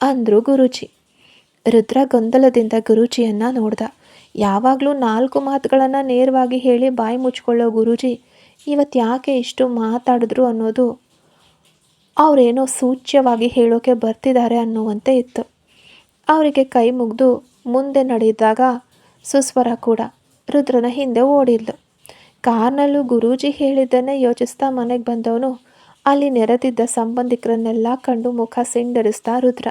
Speaker 1: ಅಂದರು ಗುರೂಜಿ. ರುದ್ರ ಗೊಂದಲದಿಂದ ಗುರೂಜಿಯನ್ನು ನೋಡ್ದ. ಯಾವಾಗಲೂ 4 ಮಾತುಗಳನ್ನು ನೇರವಾಗಿ ಹೇಳಿ ಬಾಯಿ ಮುಚ್ಕೊಳ್ಳೋ ಗುರೂಜಿ ಇವತ್ತು ಯಾಕೆ ಇಷ್ಟು ಮಾತಾಡಿದ್ರು ಅನ್ನೋದು ಅವರೇನೋ ಸೂಚ್ಯವಾಗಿ ಹೇಳೋಕೆ ಬರ್ತಿದ್ದಾರೆ ಅನ್ನುವಂತೆ ಇತ್ತು. ಅವರಿಗೆ ಕೈ ಮುಗಿದು ಮುಂದೆ ನಡೆದಾಗ ಸುಸ್ವರ ಕೂಡ ರುದ್ರನ ಹಿಂದೆ ಓಡಿದ್ಲು. ಕಾರ್ನಲ್ಲೂ ಗುರೂಜಿ ಹೇಳಿದ್ದನ್ನೇ ಯೋಚಿಸ್ತಾ ಮನೆಗೆ ಬಂದವನು ಅಲ್ಲಿ ನೆರೆದಿದ್ದ ಸಂಬಂಧಿಕರನ್ನೆಲ್ಲ ಕಂಡು ಮುಖ ಸಿಂಡರಿಸ್ತಾ ರುದ್ರ.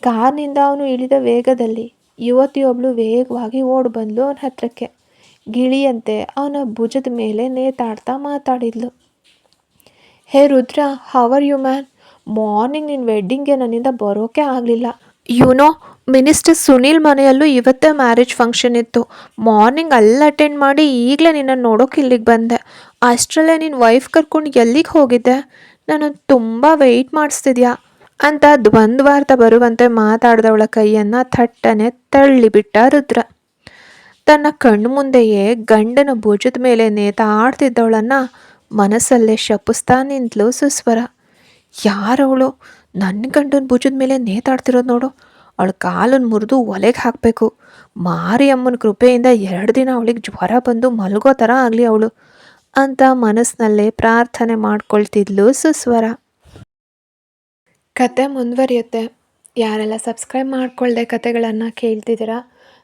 Speaker 1: ಕಾರ್ನಿಂದ ಅವನು ಇಳಿದ ವೇಗದಲ್ಲಿ ಯುವತಿಯೊಬ್ಬಳು ವೇಗವಾಗಿ ಓಡಿ ಬಂದ್ಲು ಅವನ ಹತ್ರಕ್ಕೆ. ಗಿಳಿಯಂತೆ ಅವನ ಭುಜದ ಮೇಲೆ ನೇತಾಡ್ತಾ ಮಾತಾಡಿದ್ಲು. Hey Rudra, how are you man? Morning ನಿನ್ನ ವೆಡ್ಡಿಂಗ್ಗೆ ನನ್ನಿಂದ ಬರೋಕೆ ಆಗಲಿಲ್ಲ. ಯುನೋ, ಮಿನಿಸ್ಟರ್ ಸುನೀಲ್ ಮನೆಯಲ್ಲೂ ಇವತ್ತೇ ಮ್ಯಾರೇಜ್ ಫಂಕ್ಷನ್ ಇತ್ತು. ಮಾರ್ನಿಂಗ್ ಅಲ್ಲಿ ಅಟೆಂಡ್ ಮಾಡಿ ಈಗಲೇ ನಿನ್ನನ್ನು ನೋಡೋಕೆ ಇಲ್ಲಿಗೆ ಬಂದೆ. ಅಷ್ಟರಲ್ಲೇ ನಿನ್ನ ವೈಫ್ ಕರ್ಕೊಂಡು ಎಲ್ಲಿಗೆ ಹೋಗಿದ್ದೆ? ನಾನು ತುಂಬ ವೆಯ್ಟ್ ಮಾಡಿಸ್ತಿದ್ಯಾ ಅಂತ ದ್ವಂದ್ವಾರ್ಥ ಬರುವಂತೆ ಮಾತಾಡಿದವಳ ಕೈಯನ್ನು ಥಟ್ಟನೆ ತಳ್ಳಿಬಿಟ್ಟ ರುದ್ರ. ತನ್ನ ಕಣ್ಣು ಮುಂದೆಯೇ ಗಂಡನ ಭುಜದ ಮೇಲೆ ನೇತಾಡ್ತಿದ್ದವಳನ್ನು ಮನಸ್ಸಲ್ಲೇ ಶಪಿಸ್ತಾ ನಿಂತಲು ಸುಸ್ವರ. ಯಾರವಳು? ನನ್ನ ಗಂಡನ ಭುಜದ ಮೇಲೆ ನೇತಾಡ್ತಿರೋದು ನೋಡು. ಅವಳ ಕಾಲನ್ನು ಮುರಿದು ಒಲೆಗೆ ಹಾಕಬೇಕು. ಮಾರಿಯಮ್ಮನ ಕೃಪೆಯಿಂದ 2 ದಿನ ಅವಳಿಗೆ ಜ್ವರ ಬಂದು ಮಲಗೋ ಥರ ಆಗಲಿ ಅವಳು ಅಂತ ಮನಸ್ಸಿನಲ್ಲೇ ಪ್ರಾರ್ಥನೆ ಮಾಡ್ಕೊಳ್ತಿದ್ಲು ಸುಸ್ವರ. ಕತೆ ಮುಂದುವರಿಯುತ್ತೆ. ಯಾರೆಲ್ಲ ಸಬ್ಸ್ಕ್ರೈಬ್ ಮಾಡ್ಕೊಳ್ದೆ ಕತೆಗಳನ್ನು ಕೇಳ್ತಿದ್ದೀರಾ,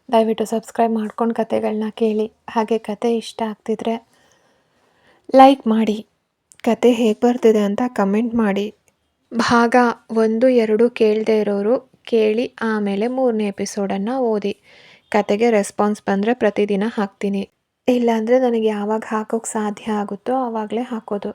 Speaker 1: ದಯವಿಟ್ಟು ಸಬ್ಸ್ಕ್ರೈಬ್ ಮಾಡ್ಕೊಂಡು ಕತೆಗಳನ್ನ ಕೇಳಿ. ಹಾಗೆ ಕತೆ ಇಷ್ಟ ಆಗ್ತಿದ್ರೆ ಲೈಕ್ ಮಾಡಿ. ಕತೆ ಹೇಗೆ ಬರ್ತಿದೆ ಅಂತ ಕಮೆಂಟ್ ಮಾಡಿ. ಭಾಗ 1, 2 ಕೇಳದೇ ಇರೋರು ಕೇಳಿ, ಆಮೇಲೆ 3ನೇ ಎಪಿಸೋಡನ್ನು ಓದಿ. ಕತೆಗೆ ರೆಸ್ಪಾನ್ಸ್ ಬಂದರೆ ಪ್ರತಿದಿನ ಹಾಕ್ತೀನಿ. ಇಲ್ಲಾಂದರೆ ನನಗೆ ಯಾವಾಗ ಹಾಕೋಕ್ಕೆ ಸಾಧ್ಯ ಆಗುತ್ತೋ ಆವಾಗಲೇ ಹಾಕೋದು.